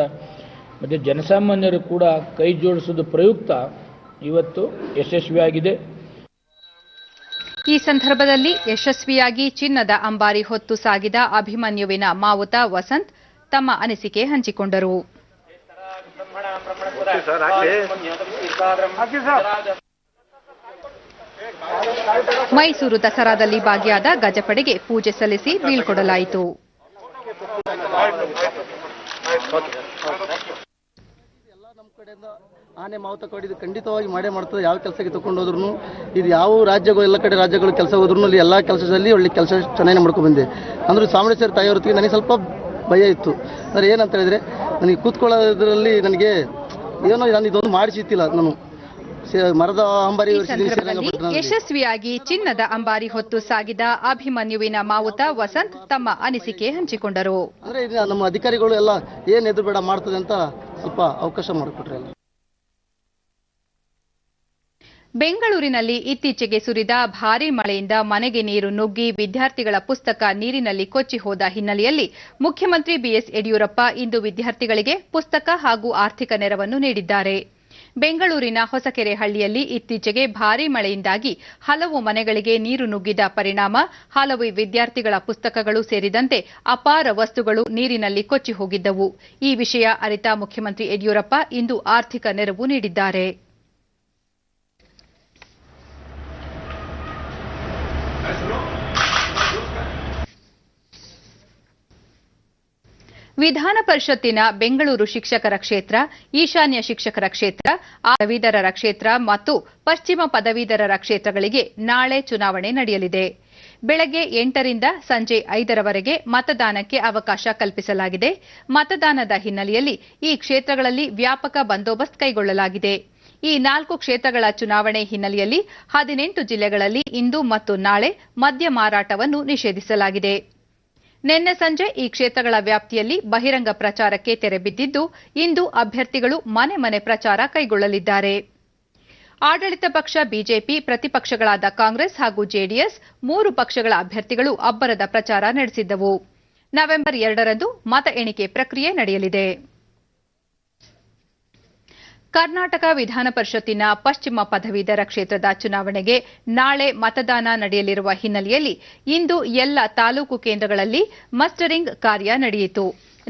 ಮತ್ತು ಜನಸಾಮಾನ್ಯರು ಕೂಡ ಕೈ ಜೋಡಿಸುವುದು ಪ್ರಯುಕ್ತ ಇವತ್ತು ಯಶಸ್ವಿಯಾಗಿದೆ. ಈ ಸಂದರ್ಭದಲ್ಲಿ ಯಶಸ್ವಿಯಾಗಿ ಚಿನ್ನದ ಅಂಬಾರಿ ಹೊತ್ತು ಸಾಗಿದ ಅಭಿಮನ್ಯುವಿನ ಮಾವುತ ವಸಂತ್ ತಮ್ಮ ಅನಿಸಿಕೆ ಹಂಚಿಕೊಂಡರು. ಮೈಸೂರು ದಸರಾದಲ್ಲಿ ಭಾಗಿಯಾದ ಗಜಪಡೆಗೆ ಪೂಜೆ ಸಲ್ಲಿಸಿ ಬೀಳ್ಕೊಡಲಾಯಿತು. ಆನೆ ಮಾವುತ ಕೊಡಿದ್ದು ಖಂಡಿತವಾಗಿ ಮಾಡೇ ಮಾಡ್ತದೆ. ಯಾವ ಕೆಲಸಕ್ಕೆ ತಗೊಂಡೋದ್ರು, ಇದು ಯಾವ ರಾಜ್ಯಗಳು, ಎಲ್ಲ ಕಡೆ ರಾಜ್ಯಗಳು ಕೆಲಸ ಹೋದ್ರೂ ಅಲ್ಲಿ ಎಲ್ಲ ಕೆಲಸದಲ್ಲಿ ಒಳ್ಳೆ ಕೆಲಸ ಚೆನ್ನಾಗಿ ಮಾಡ್ಕೊಂಡು ಬಂದೆ. ಅಂದ್ರೆ ಚಾಮುಂಡೇಶ್ವರಿ ತಾಯಿಯವ್ರಿಗೆ ನನಗೆ ಸ್ವಲ್ಪ ಭಯ ಇತ್ತು. ಅಂದರೆ ಏನಂತ ಹೇಳಿದ್ರೆ, ನನಗೆ ಕೂತ್ಕೊಳ್ಳೋದ್ರಲ್ಲಿ ನನಗೆ ಏನೋ ನಾನು ಇದೊಂದು ಮಾಡಿಸಿತ್ತಿಲ್ಲ. ನಾನು ಮರದ ಅಂಬಾರಿ ಯಶಸ್ವಿಯಾಗಿ ಚಿನ್ನದ ಅಂಬಾರಿ ಹೊತ್ತು ಸಾಗಿದ ಅಭಿಮನ್ಯುವಿನ ಮಾವುತ ವಸಂತ್ ತಮ್ಮ ಅನಿಸಿಕೆ ಹಂಚಿಕೊಂಡರು. ಅಂದ್ರೆ ನಮ್ಮ ಅಧಿಕಾರಿಗಳು ಎಲ್ಲ ಏನ್ ಎದುರು ಬೇಡ ಮಾಡ್ತದೆ ಅಂತ ಸ್ವಲ್ಪ ಅವಕಾಶ ಮಾಡಿಕೊಟ್ರೆ. ಬೆಂಗಳೂರಿನಲ್ಲಿ ಇತ್ತೀಚೆಗೆ ಸುರಿದ ಭಾರೀ ಮಳೆಯಿಂದ ಮನೆಗೆ ನೀರು ನುಗ್ಗಿ ವಿದ್ಯಾರ್ಥಿಗಳ ಪುಸ್ತಕ ನೀರಿನಲ್ಲಿ ಕೊಚ್ಚಿ ಹೋದ ಹಿನ್ನೆಲೆಯಲ್ಲಿ ಮುಖ್ಯಮಂತ್ರಿ ಬಿಎಸ್ ಯಡಿಯೂರಪ್ಪ ಇಂದು ವಿದ್ಯಾರ್ಥಿಗಳಿಗೆ ಪುಸ್ತಕ ಹಾಗೂ ಆರ್ಥಿಕ ನೆರವನ್ನು ನೀಡಿದ್ದಾರೆ. ಬೆಂಗಳೂರಿನ ಹೊಸಕೆರೆಹಳ್ಳಿಯಲ್ಲಿ ಇತ್ತೀಚೆಗೆ ಭಾರೀ ಮಳೆಯಿಂದಾಗಿ ಹಲವು ಮನೆಗಳಿಗೆ ನೀರು ನುಗ್ಗಿದ ಪರಿಣಾಮ ಹಲವು ವಿದ್ಯಾರ್ಥಿಗಳ ಪುಸ್ತಕಗಳು ಸೇರಿದಂತೆ ಅಪಾರ ವಸ್ತುಗಳು ನೀರಿನಲ್ಲಿ ಕೊಚ್ಚಿ ಹೋಗಿದ್ದವು. ಈ ವಿಷಯ ಅರಿತ ಮುಖ್ಯಮಂತ್ರಿ ಯಡಿಯೂರಪ್ಪ ಇಂದು ಆರ್ಥಿಕ ನೆರವು ನೀಡಿದ್ದಾರೆ. ವಿಧಾನ ಪರಿಷತ್ತಿನ ಬೆಂಗಳೂರು ಶಿಕ್ಷಕರ ಕ್ಷೇತ್ರ, ಈಶಾನ್ಯ ಶಿಕ್ಷಕರ ಕ್ಷೇತ್ರ, ಪದವೀಧರರ ಕ್ಷೇತ್ರ ಮತ್ತು ಪಶ್ಚಿಮ ಪದವೀಧರರ ಕ್ಷೇತ್ರಗಳಿಗೆ ನಾಳೆ ಚುನಾವಣೆ ನಡೆಯಲಿದೆ. ಬೆಳಗ್ಗೆ 8 ರಿಂದ ಸಂಜೆ 5 ರವರೆಗೆ ಮತದಾನಕ್ಕೆ ಅವಕಾಶ ಕಲ್ಪಿಸಲಾಗಿದೆ. ಮತದಾನದ ಹಿನ್ನೆಲೆಯಲ್ಲಿ ಈ ಕ್ಷೇತ್ರಗಳಲ್ಲಿ ವ್ಯಾಪಕ ಬಂದೋಬಸ್ತ್ ಕೈಗೊಳ್ಳಲಾಗಿದೆ. ಈ 4 ಕ್ಷೇತ್ರಗಳ ಚುನಾವಣೆ ಹಿನ್ನೆಲೆಯಲ್ಲಿ 18 ಜಿಲ್ಲೆಗಳಲ್ಲಿ ಇಂದು ಮತ್ತು ನಾಳೆ ಮದ್ಯ ಮಾರಾಟವನ್ನು ನಿಷೇಧಿಸಲಾಗಿದೆ. ನಿನ್ನೆ ಸಂಜೆ ಈ ಕ್ಷೇತ್ರಗಳ ವ್ಯಾಪ್ತಿಯಲ್ಲಿ ಬಹಿರಂಗ ಪ್ರಚಾರಕ್ಕೆ ತೆರೆ ಬಿದ್ದಿದ್ದು, ಇಂದು ಅಭ್ಯರ್ಥಿಗಳು ಮನೆ ಮನೆ ಪ್ರಚಾರ ಕೈಗೊಳ್ಳಲಿದ್ದಾರೆ. ಆಡಳಿತ ಪಕ್ಷ ಬಿಜೆಪಿ, ಪ್ರತಿಪಕ್ಷಗಳಾದ ಕಾಂಗ್ರೆಸ್ ಹಾಗೂ ಜೆಡಿಎಸ್ 3 ಪಕ್ಷಗಳ ಅಭ್ಯರ್ಥಿಗಳು ಅಬ್ಬರದ ಪ್ರಚಾರ ನಡೆಸಿದ್ದವು. ನವೆಂಬರ್ 2ರಂದು ಮತ ಎಣಿಕೆ ಪ್ರಕ್ರಿಯೆ ನಡೆಯಲಿದೆ. ಕರ್ನಾಟಕ ವಿಧಾನ ಪರಿಷತ್ತಿನ ಪಶ್ಚಿಮ ಪದವೀಧರ ಕ್ಷೇತ್ರದ ಚುನಾವಣೆಗೆ ನಾಳೆ ಮತದಾನ ನಡೆಯಲಿರುವ ಹಿನ್ನೆಲೆಯಲ್ಲಿ ಇಂದು ಎಲ್ಲ ತಾಲೂಕು ಕೇಂದ್ರಗಳಲ್ಲಿ ಮಸ್ಟರಿಂಗ್ ಕಾರ್ಯ ನಡೆಯಿತು.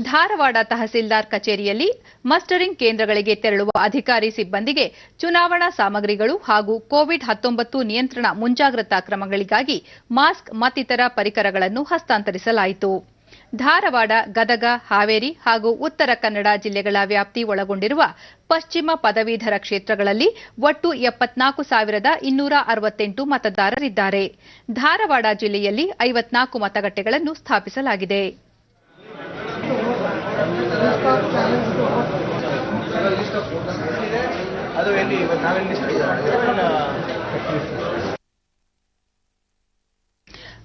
ಧಾರವಾಡ ತಹಸೀಲ್ದಾರ್ ಕಚೇರಿಯಲ್ಲಿ ಮಸ್ಟರಿಂಗ್ ಕೇಂದ್ರಗಳಿಗೆ ತೆರಳುವ ಅಧಿಕಾರಿ ಸಿಬ್ಬಂದಿಗೆ ಚುನಾವಣಾ ಸಾಮಗ್ರಿಗಳು ಹಾಗೂ ಕೋವಿಡ್-19 ನಿಯಂತ್ರಣ ಮುಂಜಾಗ್ರತಾ ಕ್ರಮಗಳಿಗಾಗಿ ಮಾಸ್ಕ್ ಮತ್ತಿತರ ಪರಿಕರಗಳನ್ನು ಹಸ್ತಾಂತರಿಸಲಾಯಿತು. ಧಾರವಾಡ, ಗದಗ, ಹಾವೇರಿ ಹಾಗೂ ಉತ್ತರ ಕನ್ನಡ ಜಿಲ್ಲೆಗಳ ವ್ಯಾಪ್ತಿ ಒಳಗೊಂಡಿರುವ ಪಶ್ಚಿಮ ಪದವೀಧರ ಕ್ಷೇತ್ರಗಳಲ್ಲಿ ಒಟ್ಟು 74,268 ಮತದಾರರಿದ್ದಾರೆ. ಧಾರವಾಡ ಜಿಲ್ಲೆಯಲ್ಲಿ 54 ಮತಗಟ್ಟೆಗಳನ್ನು ಸ್ಥಾಪಿಸಲಾಗಿದೆ.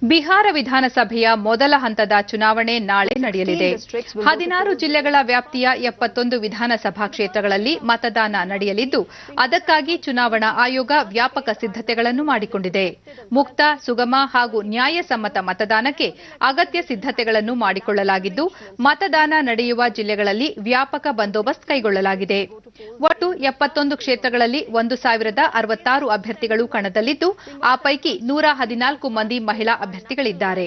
ಬಿಹಾರ ವಿಧಾನಸಭೆಯ ಮೊದಲ ಹಂತದ ಚುನಾವಣೆ ನಾಳೆ ನಡೆಯಲಿದೆ. 16 ಜಿಲ್ಲೆಗಳ ವ್ಯಾಪ್ತಿಯ 71 ವಿಧಾನಸಭಾ ಕ್ಷೇತ್ರಗಳಲ್ಲಿ ಮತದಾನ ನಡೆಯಲಿದ್ದು, ಅದಕ್ಕಾಗಿ ಚುನಾವಣಾ ಆಯೋಗ ವ್ಯಾಪಕ ಸಿದ್ದತೆಗಳನ್ನು ಮಾಡಿಕೊಂಡಿದೆ. ಮುಕ್ತ, ಸುಗಮ ಹಾಗೂ ನ್ಯಾಯಸಮ್ಮತ ಮತದಾನಕ್ಕೆ ಅಗತ್ಯ ಸಿದ್ದತೆಗಳನ್ನು ಮಾಡಿಕೊಳ್ಳಲಾಗಿದ್ದು, ಮತದಾನ ನಡೆಯುವ ಜಿಲ್ಲೆಗಳಲ್ಲಿ ವ್ಯಾಪಕ ಬಂದೋಬಸ್ತ್ ಕೈಗೊಳ್ಳಲಾಗಿದೆ. ಒಟ್ಟು 71 ಕ್ಷೇತ್ರಗಳಲ್ಲಿ 1,066 ಅಭ್ಯರ್ಥಿಗಳು ಕಣದಲ್ಲಿದ್ದು, ಆ ಪೈಕಿ 114 ಮಂದಿ ಮಹಿಳಾ ಅಭ್ಯರ್ಥಿಗಳಿದ್ದಾರೆ.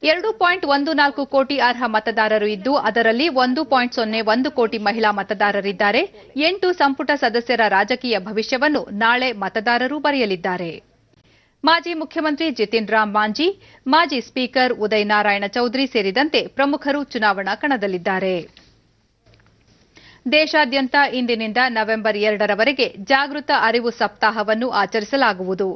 2.14 ಕೋಟಿ ಅರ್ಹ ಮತದಾರರು ಇದ್ದು, ಅದರಲ್ಲಿ 1.01 ಕೋಟಿ ಮಹಿಳಾ ಮತದಾರರಿದ್ದಾರೆ. 8 ಸಂಪುಟ ಸದಸ್ಯರ ರಾಜಕೀಯ ಭವಿಷ್ಯವನ್ನು ನಾಳೆ ಮತದಾರರು ಬರೆಯಲಿದ್ದಾರೆ. ಮಾಜಿ ಮುಖ್ಯಮಂತ್ರಿ ಜಿತಿನ್ ರಾಮ್ ಮಾಂಜಿ, ಮಾಜಿ ಸ್ಪೀಕರ್ ಉದಯ್ ನಾರಾಯಣ ಚೌಧರಿ ಸೇರಿದಂತೆ ಪ್ರಮುಖರು ಚುನಾವಣಾ ಕಣದಲ್ಲಿದ್ದಾರೆ. ದೇಶಾದ್ಯಂತ ಇಂದಿನಿಂದ ನವೆಂಬರ್ 2ರವರೆಗೆ ಜಾಗೃತ ಅರಿವು ಸಪ್ತಾಹವನ್ನು ಆಚರಿಸಲಾಗುವುದು.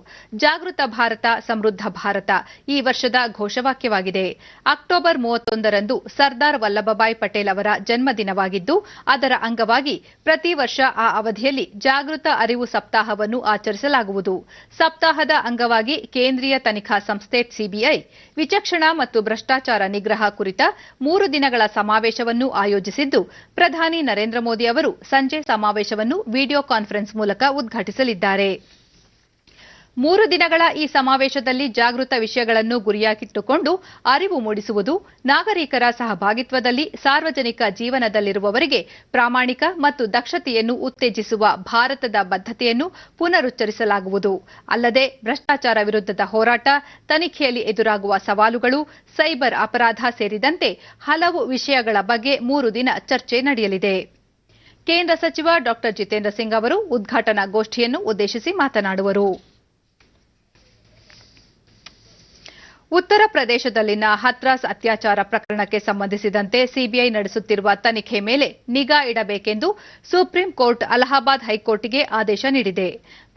ಜಾಗೃತ ಭಾರತ, ಸಮೃದ್ಧ ಭಾರತ ಈ ವರ್ಷದ ಘೋಷವಾಕ್ಯವಾಗಿದೆ. ಅಕ್ಟೋಬರ್ 31ರಂದು ಸರ್ದಾರ್ ವಲ್ಲಭಭಾಯ್ ಪಟೇಲ್ ಅವರ ಜನ್ಮದಿನವಾಗಿದ್ದು, ಅದರ ಅಂಗವಾಗಿ ಪ್ರತಿ ವರ್ಷ ಆ ಅವಧಿಯಲ್ಲಿ ಜಾಗೃತ ಅರಿವು ಸಪ್ತಾಹವನ್ನು ಆಚರಿಸಲಾಗುವುದು. ಸಪ್ತಾಹದ ಅಂಗವಾಗಿ ಕೇಂದ್ರೀಯ ತನಿಖಾ ಸಂಸ್ಥೆ ಸಿಬಿಐ ವಿಚಕ್ಷಣಾ ಮತ್ತು ಭ್ರಷ್ಟಾಚಾರ ನಿಗ್ರಹ ಕುರಿತ 3 ದಿನಗಳ ಸಮಾವೇಶವನ್ನು ಆಯೋಜಿಸಿದ್ದು, ಪ್ರಧಾನಿ ನರೇಂದ್ರ ಮೋದಿ ಅವರು ಸಂಜೆ ಸಮಾವೇಶವನ್ನು ವಿಡಿಯೋ ಕಾನ್ಫರೆನ್ಸ್ ಮೂಲಕ ಉದ್ಘಾಟಿಸಲಿದ್ದಾರೆ. 3 ದಿನಗಳ ಈ ಸಮಾವೇಶದಲ್ಲಿ ಜಾಗೃತ ವಿಷಯಗಳನ್ನು ಗುರಿಯಾಗಿಟ್ಟುಕೊಂಡು ಅರಿವು ಮೂಡಿಸುವುದು, ನಾಗರಿಕರ ಸಹಭಾಗಿತ್ವದಲ್ಲಿ ಸಾರ್ವಜನಿಕ ಜೀವನದಲ್ಲಿರುವವರಿಗೆ ಪ್ರಾಮಾಣಿಕ ಮತ್ತು ದಕ್ಷತೆಯನ್ನು ಉತ್ತೇಜಿಸುವ ಭಾರತದ ಬದ್ಧತೆಯನ್ನು ಪುನರುಚ್ಚರಿಸಲಾಗುವುದು. ಅಲ್ಲದೆ ಭ್ರಷ್ಟಾಚಾರ ವಿರುದ್ಧದ ಹೋರಾಟ, ತನಿಖೆಯಲ್ಲಿ ಎದುರಾಗುವ ಸವಾಲುಗಳು, ಸೈಬರ್ ಅಪರಾಧ ಸೇರಿದಂತೆ ಹಲವು ವಿಷಯಗಳ ಬಗ್ಗೆ 3 ದಿನ ಚರ್ಚೆ ನಡೆಯಲಿದೆ. ಕೇಂದ್ರ ಸಚಿವ ಡಾ ಜಿತೇಂದ್ರ ಸಿಂಗ್ ಅವರು ಉದ್ಘಾಟನಾ ಗೋಷ್ಠಿಯನ್ನು ಉದ್ದೇಶಿಸಿ ಮಾತನಾಡುವರು. ಉತ್ತರ ಪ್ರದೇಶದಲ್ಲಿನ ಹಥ್ರಾಸ್ ಅತ್ಯಾಚಾರ ಪ್ರಕರಣಕ್ಕೆ ಸಂಬಂಧಿಸಿದಂತೆ ಸಿಬಿಐ ನಡೆಸುತ್ತಿರುವ ತನಿಖೆ ಮೇಲೆ ನಿಗಾ ಇಡಬೇಕೆಂದು ಸುಪ್ರೀಂ ಕೋರ್ಟ್ ಅಲಹಾಬಾದ್ ಹೈಕೋರ್ಟ್ಗೆ ಆದೇಶ ನೀಡಿದೆ.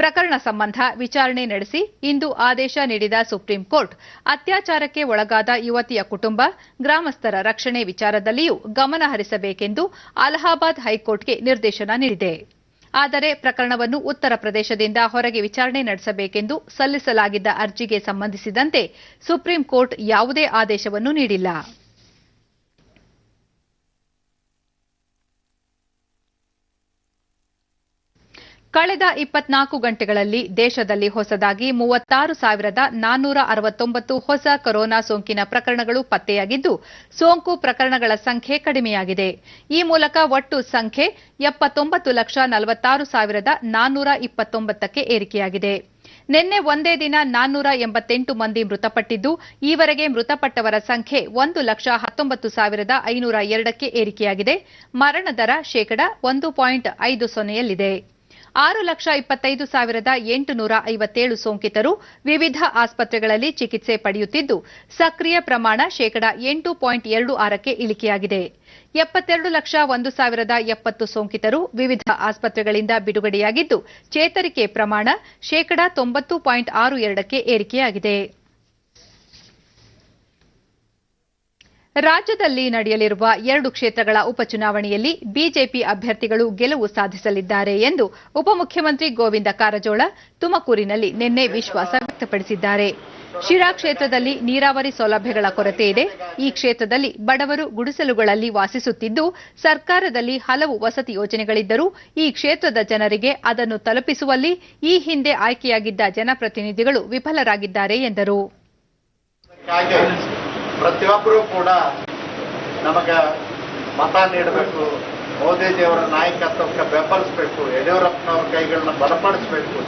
ಪ್ರಕರಣ ಸಂಬಂಧ ವಿಚಾರಣೆ ನಡೆಸಿ ಇಂದು ಆದೇಶ ನೀಡಿದ ಸುಪ್ರೀಂ ಕೋರ್ಟ್, ಅತ್ಯಾಚಾರಕ್ಕೆ ಒಳಗಾದ ಯುವತಿಯ ಕುಟುಂಬ, ಗ್ರಾಮಸ್ಥರ ರಕ್ಷಣೆ ವಿಚಾರದಲ್ಲಿಯೂ ಗಮನ ಹರಿಸಬೇಕೆಂದು ಅಲಹಾಬಾದ್ ಹೈಕೋರ್ಟ್ಗೆ ನಿರ್ದೇಶನ ನೀಡಿದೆ. ಆದರೆ ಪ್ರಕರಣವನ್ನು ಉತ್ತರ ಪ್ರದೇಶದಿಂದ ಹೊರಗೆ ವಿಚಾರಣೆ ನಡೆಸಬೇಕೆಂದು ಸಲ್ಲಿಸಲಾಗಿದ್ದ ಅರ್ಜಿಗೆ ಸಂಬಂಧಿಸಿದಂತೆ ಸುಪ್ರೀಂ ಕೋರ್ಟ್ ಯಾವುದೇ ಆದೇಶವನ್ನು ನೀಡಿಲ್ಲ. ಕಳೆದ 24 ಗಂಟೆಗಳಲ್ಲಿ ದೇಶದಲ್ಲಿ ಹೊಸದಾಗಿ 36,469 ಹೊಸ ಕೊರೋನಾ ಸೋಂಕಿನ ಪ್ರಕರಣಗಳು ಪತ್ತೆಯಾಗಿದ್ದು, ಸೋಂಕು ಪ್ರಕರಣಗಳ ಸಂಖ್ಯೆ ಕಡಿಮೆಯಾಗಿದೆ. ಈ ಮೂಲಕ ಒಟ್ಟು ಸಂಖ್ಯೆ 79,46,429ಕ್ಕೆ ಏರಿಕೆಯಾಗಿದೆ. ನಿನ್ನೆ ಒಂದೇ ದಿನ 488 ಮಂದಿ ಮೃತಪಟ್ಟಿದ್ದು, ಈವರೆಗೆ ಮೃತಪಟ್ಟವರ ಸಂಖ್ಯೆ 1,19,502ಕ್ಕೆ ಏರಿಕೆಯಾಗಿದೆ. ಮರಣ ದರ ಶೇಕಡಾ 1.50ಯಲ್ಲಿದೆ. 6,25,857 ಸೋಂಕಿತರು ವಿವಿಧ ಆಸ್ಪತ್ರೆಗಳಲ್ಲಿ ಚಿಕಿತ್ಸೆ ಪಡೆಯುತ್ತಿದ್ದು, ಸಕ್ರಿಯ ಪ್ರಮಾಣ ಶೇಕಡಾ 8.26ಕ್ಕೆ ಇಳಿಕೆಯಾಗಿದೆ. 72,01,070 ಸೋಂಕಿತರು ವಿವಿಧ ಆಸ್ಪತ್ರೆಗಳಿಂದ ಬಿಡುಗಡೆಯಾಗಿದ್ದು, ಚೇತರಿಕೆ ಪ್ರಮಾಣ ಶೇಕಡಾ 90.62ಕ್ಕೆ ಏರಿಕೆಯಾಗಿದೆ. ರಾಜ್ಯದಲ್ಲಿ ನಡೆಯಲಿರುವ 2 ಕ್ಷೇತ್ರಗಳ ಉಪಚುನಾವಣೆಯಲ್ಲಿ ಬಿಜೆಪಿ ಅಭ್ಯರ್ಥಿಗಳು ಗೆಲುವು ಸಾಧಿಸಲಿದ್ದಾರೆ ಎಂದು ಉಪಮುಖ್ಯಮಂತ್ರಿ ಗೋವಿಂದ ಕಾರಜೋಳ ತುಮಕೂರಿನಲ್ಲಿ ನಿನ್ನೆ ವಿಶ್ವಾಸ ವ್ಯಕ್ತಪಡಿಸಿದ್ದಾರೆ. ಶಿರಾ ಕ್ಷೇತ್ರದಲ್ಲಿ ನೀರಾವರಿ ಸೌಲಭ್ಯಗಳ ಕೊರತೆ ಇದೆ. ಈ ಕ್ಷೇತ್ರದಲ್ಲಿ ಬಡವರು ಗುಡಿಸಲುಗಳಲ್ಲಿ ವಾಸಿಸುತ್ತಿದ್ದು, ಸರ್ಕಾರದಲ್ಲಿ ಹಲವು ವಸತಿ ಯೋಜನೆಗಳಿದ್ದರೂ ಈ ಕ್ಷೇತ್ರದ ಜನರಿಗೆ ಅದನ್ನು ತಲುಪಿಸುವಲ್ಲಿ ಈ ಹಿಂದೆ ಆಯ್ಕೆಯಾಗಿದ್ದ ಜನಪ್ರತಿನಿಧಿಗಳು ವಿಫಲರಾಗಿದ್ದಾರೆ ಎಂದರು. ಪ್ರತಿಯೊಬ್ಬರೂ ಕೂಡ ನಮಗೆ ಮತ ನೀಡಬೇಕು, ಮೋದಿಜಿಯವರ ನಾಯಕತ್ವಕ್ಕೆ ಬೆಂಬಲಿಸಬೇಕು, ಯಡಿಯೂರಪ್ಪನವರ ಕೈಗಳನ್ನ ಬಲಪಡಿಸಬೇಕು.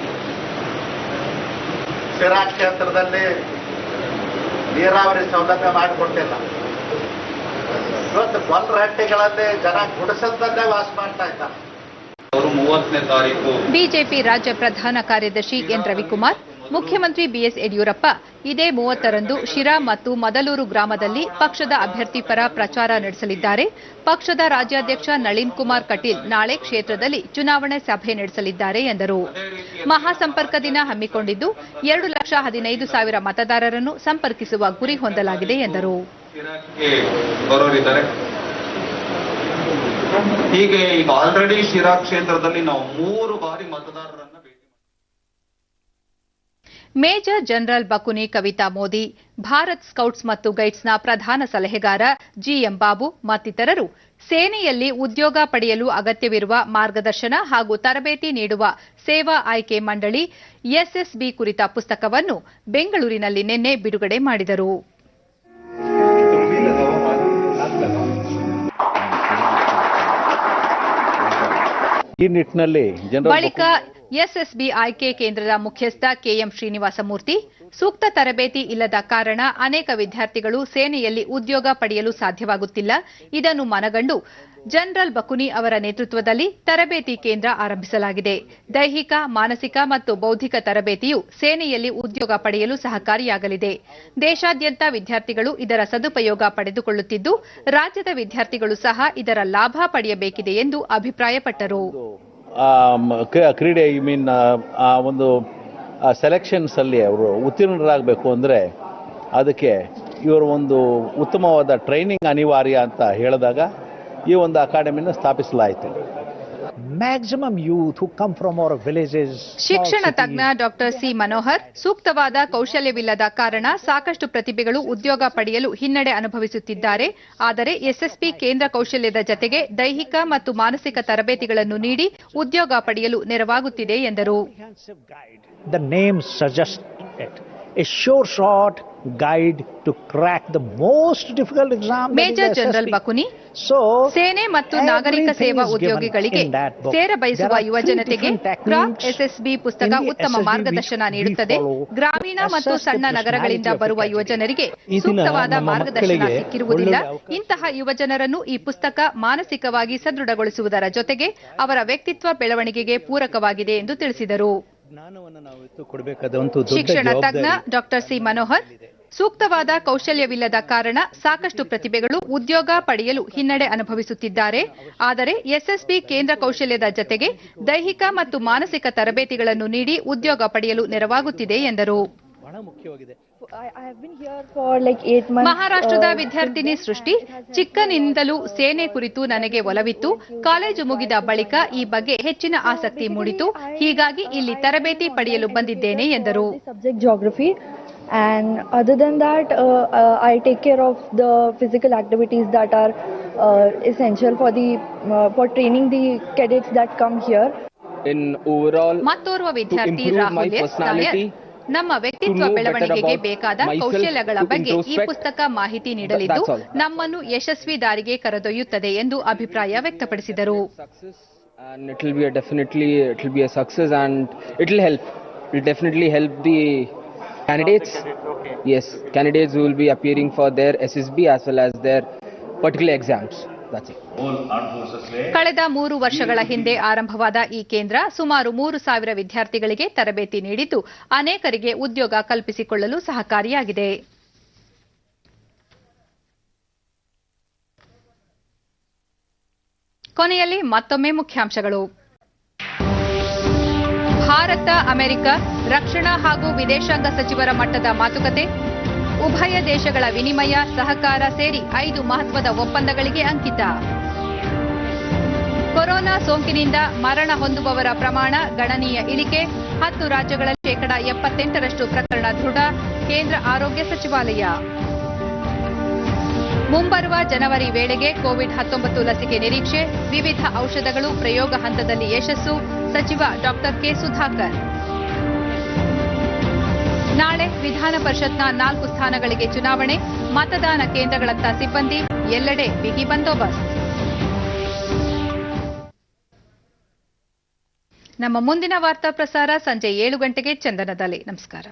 ಸಿರಾ ಕ್ಷೇತ್ರದಲ್ಲಿ ನೀರಾವರಿ ಸೌಲಭ್ಯ ಮಾಡಿಕೊಟ್ಟಿಲ್ಲ. ಇವತ್ತು ಗೊಲ್ಲರಹಟ್ಟಿಗಳಲ್ಲಿ ಜನ ಗುಡಿಸಲ್ದಲ್ಲೇ ವಾಸ ಮಾಡ್ತಾ ಇದ್ದಾರೆ. ಅವರು 30ನೇ ತಾರೀಕು ಬಿಜೆಪಿ ರಾಜ್ಯ ಪ್ರಧಾನ ಕಾರ್ಯದರ್ಶಿ ಎನ್ ರವಿಕುಮಾರ್, ಮುಖ್ಯಮಂತ್ರಿ ಬಿಎಸ್ ಯಡಿಯೂರಪ್ಪ ಇದೇ 30ರಂದು ಶಿರಾ ಮತ್ತು ಮದಲೂರು ಗ್ರಾಮದಲ್ಲಿ ಪಕ್ಷದ ಅಭ್ಯರ್ಥಿ ಪರ ಪ್ರಚಾರ ನಡೆಸಲಿದ್ದಾರೆ. ಪಕ್ಷದ ರಾಜ್ಯಾಧ್ಯಕ್ಷ ನಳಿನ್ ಕುಮಾರ್ ಕಟೀಲ್ ನಾಳೆ ಕ್ಷೇತ್ರದಲ್ಲಿ ಚುನಾವಣೆ ಸಭೆ ನಡೆಸಲಿದ್ದಾರೆ ಎಂದರು. ಮಹಾಸಂಪರ್ಕ ದಿನ ಹಮ್ಮಿಕೊಂಡಿದ್ದು 2,15,000 ಮತದಾರರನ್ನು ಸಂಪರ್ಕಿಸುವ ಗುರಿ ಹೊಂದಲಾಗಿದೆ ಎಂದರು. ಹೀಗೆ ಈಗ ಆಲ್ರೆಡಿ ಶಿರಾ ಕ್ಷೇತ್ರದಲ್ಲಿ ನಾವು 3 ಬಾರಿ ಮತದಾರರನ್ನ major general Bakuni Kavita Modi, Bharat scouts ಮತ್ತು ಗೈಡ್ಸ್ನ ಪ್ರಧಾನ ಸಲಹೆಗಾರ ಜಿಎಂ ಬಾಬು ಮತ್ತಿತರರು ಸೇನೆಯಲ್ಲಿ ಉದ್ಯೋಗ ಪಡೆಯಲು ಅಗತ್ಯವಿರುವ ಮಾರ್ಗದರ್ಶನ ಹಾಗೂ ತರಬೇತಿ ನೀಡುವ ಸೇವಾ ಆಯ್ಕೆ ಮಂಡಳಿ ಎಸ್ಎಸ್ಬಿ ಕುರಿತ ಪುಸ್ತಕವನ್ನು ಬೆಂಗಳೂರಿನಲ್ಲಿ ನಿನ್ನೆ ಬಿಡುಗಡೆ ಮಾಡಿದರು. ಈ ನಿಟ್ಟಿನಲ್ಲಿ ಬಳಿಕ ಎಸ್ಎಸ್ಬಿ ಆಯ್ಕೆ ಕೇಂದ್ರದ ಮುಖ್ಯಸ್ಥ ಕೆಎಂ ಶ್ರೀನಿವಾಸಮೂರ್ತಿ, ಸೂಕ್ತ ತರಬೇತಿ ಇಲ್ಲದ ಕಾರಣ ಅನೇಕ ವಿದ್ಯಾರ್ಥಿಗಳು ಸೇನೆಯಲ್ಲಿ ಉದ್ಯೋಗ ಪಡೆಯಲು ಸಾಧ್ಯವಾಗುತ್ತಿಲ್ಲ. ಇದನ್ನು ಮನಗಂಡು ಜನರಲ್ ಬಕುನಿ ಅವರ ನೇತೃತ್ವದಲ್ಲಿ ತರಬೇತಿ ಕೇಂದ್ರ ಆರಂಭಿಸಲಾಗಿದೆ. ದೈಹಿಕ, ಮಾನಸಿಕ ಮತ್ತು ಬೌದ್ಧಿಕ ತರಬೇತಿಯು ಸೇನೆಯಲ್ಲಿ ಉದ್ಯೋಗ ಪಡೆಯಲು ಸಹಕಾರಿಯಾಗಲಿದೆ. ದೇಶಾದ್ಯಂತ ವಿದ್ಯಾರ್ಥಿಗಳು ಇದರ ಸದುಪಯೋಗ ಪಡೆದುಕೊಳ್ಳುತ್ತಿದ್ದು, ರಾಜ್ಯದ ವಿದ್ಯಾರ್ಥಿಗಳು ಸಹ ಇದರ ಲಾಭ ಪಡೆಯಬೇಕಿದೆ ಎಂದು ಅಭಿಪ್ರಾಯಪಟ್ಟರು. ಕ್ರೀಡೆ ಒಂದು ಸೆಲೆಕ್ಷನ್ಸ್ ಅಲ್ಲಿ ಅವರು ಉತ್ತೀರ್ಣರಾಗಬೇಕು ಅಂದರೆ ಅದಕ್ಕೆ ಇವರು ಒಂದು ಉತ್ತಮವಾದ ಟ್ರೈನಿಂಗ್ ಅನಿವಾರ್ಯ ಅಂತ ಹೇಳಿದಾಗ ಈ ಒಂದು ಅಕಾಡೆಮಿನ ಸ್ಥಾಪಿಸಲಾಯಿತು. Maximum youth who come from our villages. ಶಿಕ್ಷಣ ತಜ್ಞ ಡಾಕ್ಟರ್ ಸಿ ಮನೋಹರ್, ಸೂಕ್ತವಾದ ಕೌಶಲ್ಯವಿಲ್ಲದ ಕಾರಣ ಸಾಕಷ್ಟು ಪ್ರತಿಭೆಗಳು ಉದ್ಯೋಗ ಪಡೆಯಲು ಹಿನ್ನಡೆ ಅನುಭವಿಸುತ್ತಿದ್ದಾರೆ. ಆದರೆ ಎಸ್ಎಸ್ಪಿ ಕೇಂದ್ರ ಕೌಶಲ್ಯದ ಜತೆಗೆ ದೈಹಿಕ ಮತ್ತು ಮಾನಸಿಕ ತರಬೇತಿಗಳನ್ನು ನೀಡಿ ಉದ್ಯೋಗ ಪಡೆಯಲು ನೆರವಾಗುತ್ತಿದೆ ಎಂದರು. The name suggests it. A sure shot guide to crack the most difficult exam. Major general Bakuni ಸೇನೆ ಮತ್ತು ನಾಗರಿಕ ಸೇವಾ ಉದ್ಯೋಗಿಗಳಿಗೆ ಸೇರಬಯಸುವ ಯುವಜನತೆಗೆ ಕ್ರಾಕ್ ಎಸ್ಎಸ್ಬಿ ಪುಸ್ತಕ ಉತ್ತಮ ಮಾರ್ಗದರ್ಶನ ನೀಡುತ್ತದೆ. ಗ್ರಾಮೀಣ ಮತ್ತು ಸಣ್ಣ ನಗರಗಳಿಂದ ಬರುವ ಯುವಜನರಿಗೆ ಸೂಕ್ತವಾದ ಮಾರ್ಗದರ್ಶನ ಸಿಕ್ಕಿರುವುದಿಲ್ಲ. ಇಂತಹ ಯುವಜನರನ್ನು ಈ ಪುಸ್ತಕ ಮಾನಸಿಕವಾಗಿ ಸದೃಢಗೊಳಿಸುವುದರ ಜೊತೆಗೆ ಅವರ ವ್ಯಕ್ತಿತ್ವ ಬೆಳವಣಿಗೆಗೆ ಪೂರಕವಾಗಿದೆ ಎಂದು ತಿಳಿಸಿದರು. ಶಿಕ್ಷಣ ತಜ್ಞ ಡಾಕ್ಟರ್ ಸಿ ಮನೋಹರ್, ಸೂಕ್ತವಾದ ಕೌಶಲ್ಯವಿಲ್ಲದ ಕಾರಣ ಸಾಕಷ್ಟು ಪ್ರತಿಭೆಗಳು ಉದ್ಯೋಗ ಪಡೆಯಲು ಹಿನ್ನಡೆ ಅನುಭವಿಸುತ್ತಿದ್ದಾರೆ. ಆದರೆ ಎಸ್ಎಸ್ಬಿ ಕೇಂದ್ರ ಕೌಶಲ್ಯದ ಜತೆಗೆ ದೈಹಿಕ ಮತ್ತು ಮಾನಸಿಕ ತರಬೇತಿಗಳನ್ನು ನೀಡಿ ಉದ್ಯೋಗ ಪಡೆಯಲು ನೆರವಾಗುತ್ತಿದೆ ಎಂದರು. ಮಹಾರಾಷ್ಟ್ರದ ವಿದ್ಯಾರ್ಥಿನಿ ಸೃಷ್ಟಿ, ಚಿಕ್ಕನಿಂದಲೂ ಸೇನೆ ಕುರಿತು ನನಗೆ ಒಲವಿತ್ತು. ಕಾಲೇಜು ಮುಗಿದ ಬಳಿಕ ಈ ಬಗ್ಗೆ ಹೆಚ್ಚಿನ ಆಸಕ್ತಿ ಮೂಡಿತು. ಹೀಗಾಗಿ ಇಲ್ಲಿ ತರಬೇತಿ ಪಡೆಯಲು ಬಂದಿದ್ದೇನೆ ಎಂದರು. And other than that, I take care of the physical activities that are essential for training the cadets that come here. In overall, ಮತ್ತೋರ್ವ ವಿದ್ಯಾರ್ಥಿ ರಾಹುಲ್ ಎಸ್ ನಾಯರ್, ನಮ್ಮ ವ್ಯಕ್ತಿತ್ವ ಬೆಳವಣಿಗೆಗೆ ಬೇಕಾದ ಕೌಶಲ್ಯಗಳ ಬಗ್ಗೆ ಈ ಪುಸ್ತಕ ಮಾಹಿತಿ ನೀಡಲಿದ್ದು ನಮ್ಮನ್ನು ಯಶಸ್ವಿ ದಾರಿಗೆ ಕರೆದೊಯ್ಯುತ್ತದೆ ಎಂದು ಅಭಿಪ್ರಾಯ ವ್ಯಕ್ತಪಡಿಸಿದರು. And it will be a success, and it will definitely help the candidates. Yes, candidates who will be appearing for their SSB as well as their particular exams. That's it. ಕಳೆದ 3 ವರ್ಷಗಳ ಹಿಂದೆ ಆರಂಭವಾದ ಈ ಕೇಂದ್ರ ಸುಮಾರು 3,000 ವಿದ್ಯಾರ್ಥಿಗಳಿಗೆ ತರಬೇತಿ ನೀಡಿದ್ದು ಅನೇಕರಿಗೆ ಉದ್ಯೋಗ ಕಲ್ಪಿಸಿಕೊಳ್ಳಲು ಸಹಕಾರಿಯಾಗಿದೆ. ಕೊನೆಯಲ್ಲಿ ಮತ್ತೊಮ್ಮೆ ಮುಖ್ಯಾಂಶಗಳು. ಭಾರತ ಅಮೆರಿಕ ರಕ್ಷಣಾ ಹಾಗೂ ವಿದೇಶಾಂಗ ಸಚಿವರ ಮಟ್ಟದ ಮಾತುಕತೆ, ಉಭಯ ದೇಶಗಳ ವಿನಿಮಯ ಸಹಕಾರ ಸೇರಿ 5 ಮಹತ್ವದ ಒಪ್ಪಂದಗಳಿಗೆ ಅಂಕಿತ. ಕೊರೋನಾ ಸೋಂಕಿನಿಂದ ಮರಣ ಹೊಂದುವವರ ಪ್ರಮಾಣ ಗಣನೀಯ ಇಳಿಕೆ, 10 ರಾಜ್ಯಗಳಲ್ಲಿ 78% ಪ್ರಕರಣ ದೃಢ, ಕೇಂದ್ರ ಆರೋಗ್ಯ ಸಚಿವಾಲಯ. ಮುಂಬರುವ ಜನವರಿ ವೇಳೆಗೆ ಕೋವಿಡ್-19 ಲಸಿಕೆ ನಿರೀಕ್ಷೆ, ವಿವಿಧ ಔಷಧಗಳು ಪ್ರಯೋಗ ಹಂತದಲ್ಲಿ ಯಶಸ್ಸು, ಸಚಿವ ಡಾಕ್ಟರ್ ಕೆ ಸುಧಾಕರ್. ನಾಳೆ ವಿಧಾನ ಪರಿಷತ್ನ 4 ಸ್ಥಾನಗಳಿಗೆ ಚುನಾವಣೆ, ಮತದಾನ ಕೇಂದ್ರಗಳತ್ತ ಸಿಬ್ಬಂದಿ, ಎಲ್ಲೆಡೆ ಬಿಗಿ ಬಂದೋಬಸ್ತ್. ನಮ್ಮ ಮುಂದಿನ ವಾರ್ತಾ ಪ್ರಸಾರ ಸಂಜೆ 7 ಗಂಟೆಗೆ ಚಂದನದಲ್ಲಿ. ನಮಸ್ಕಾರ.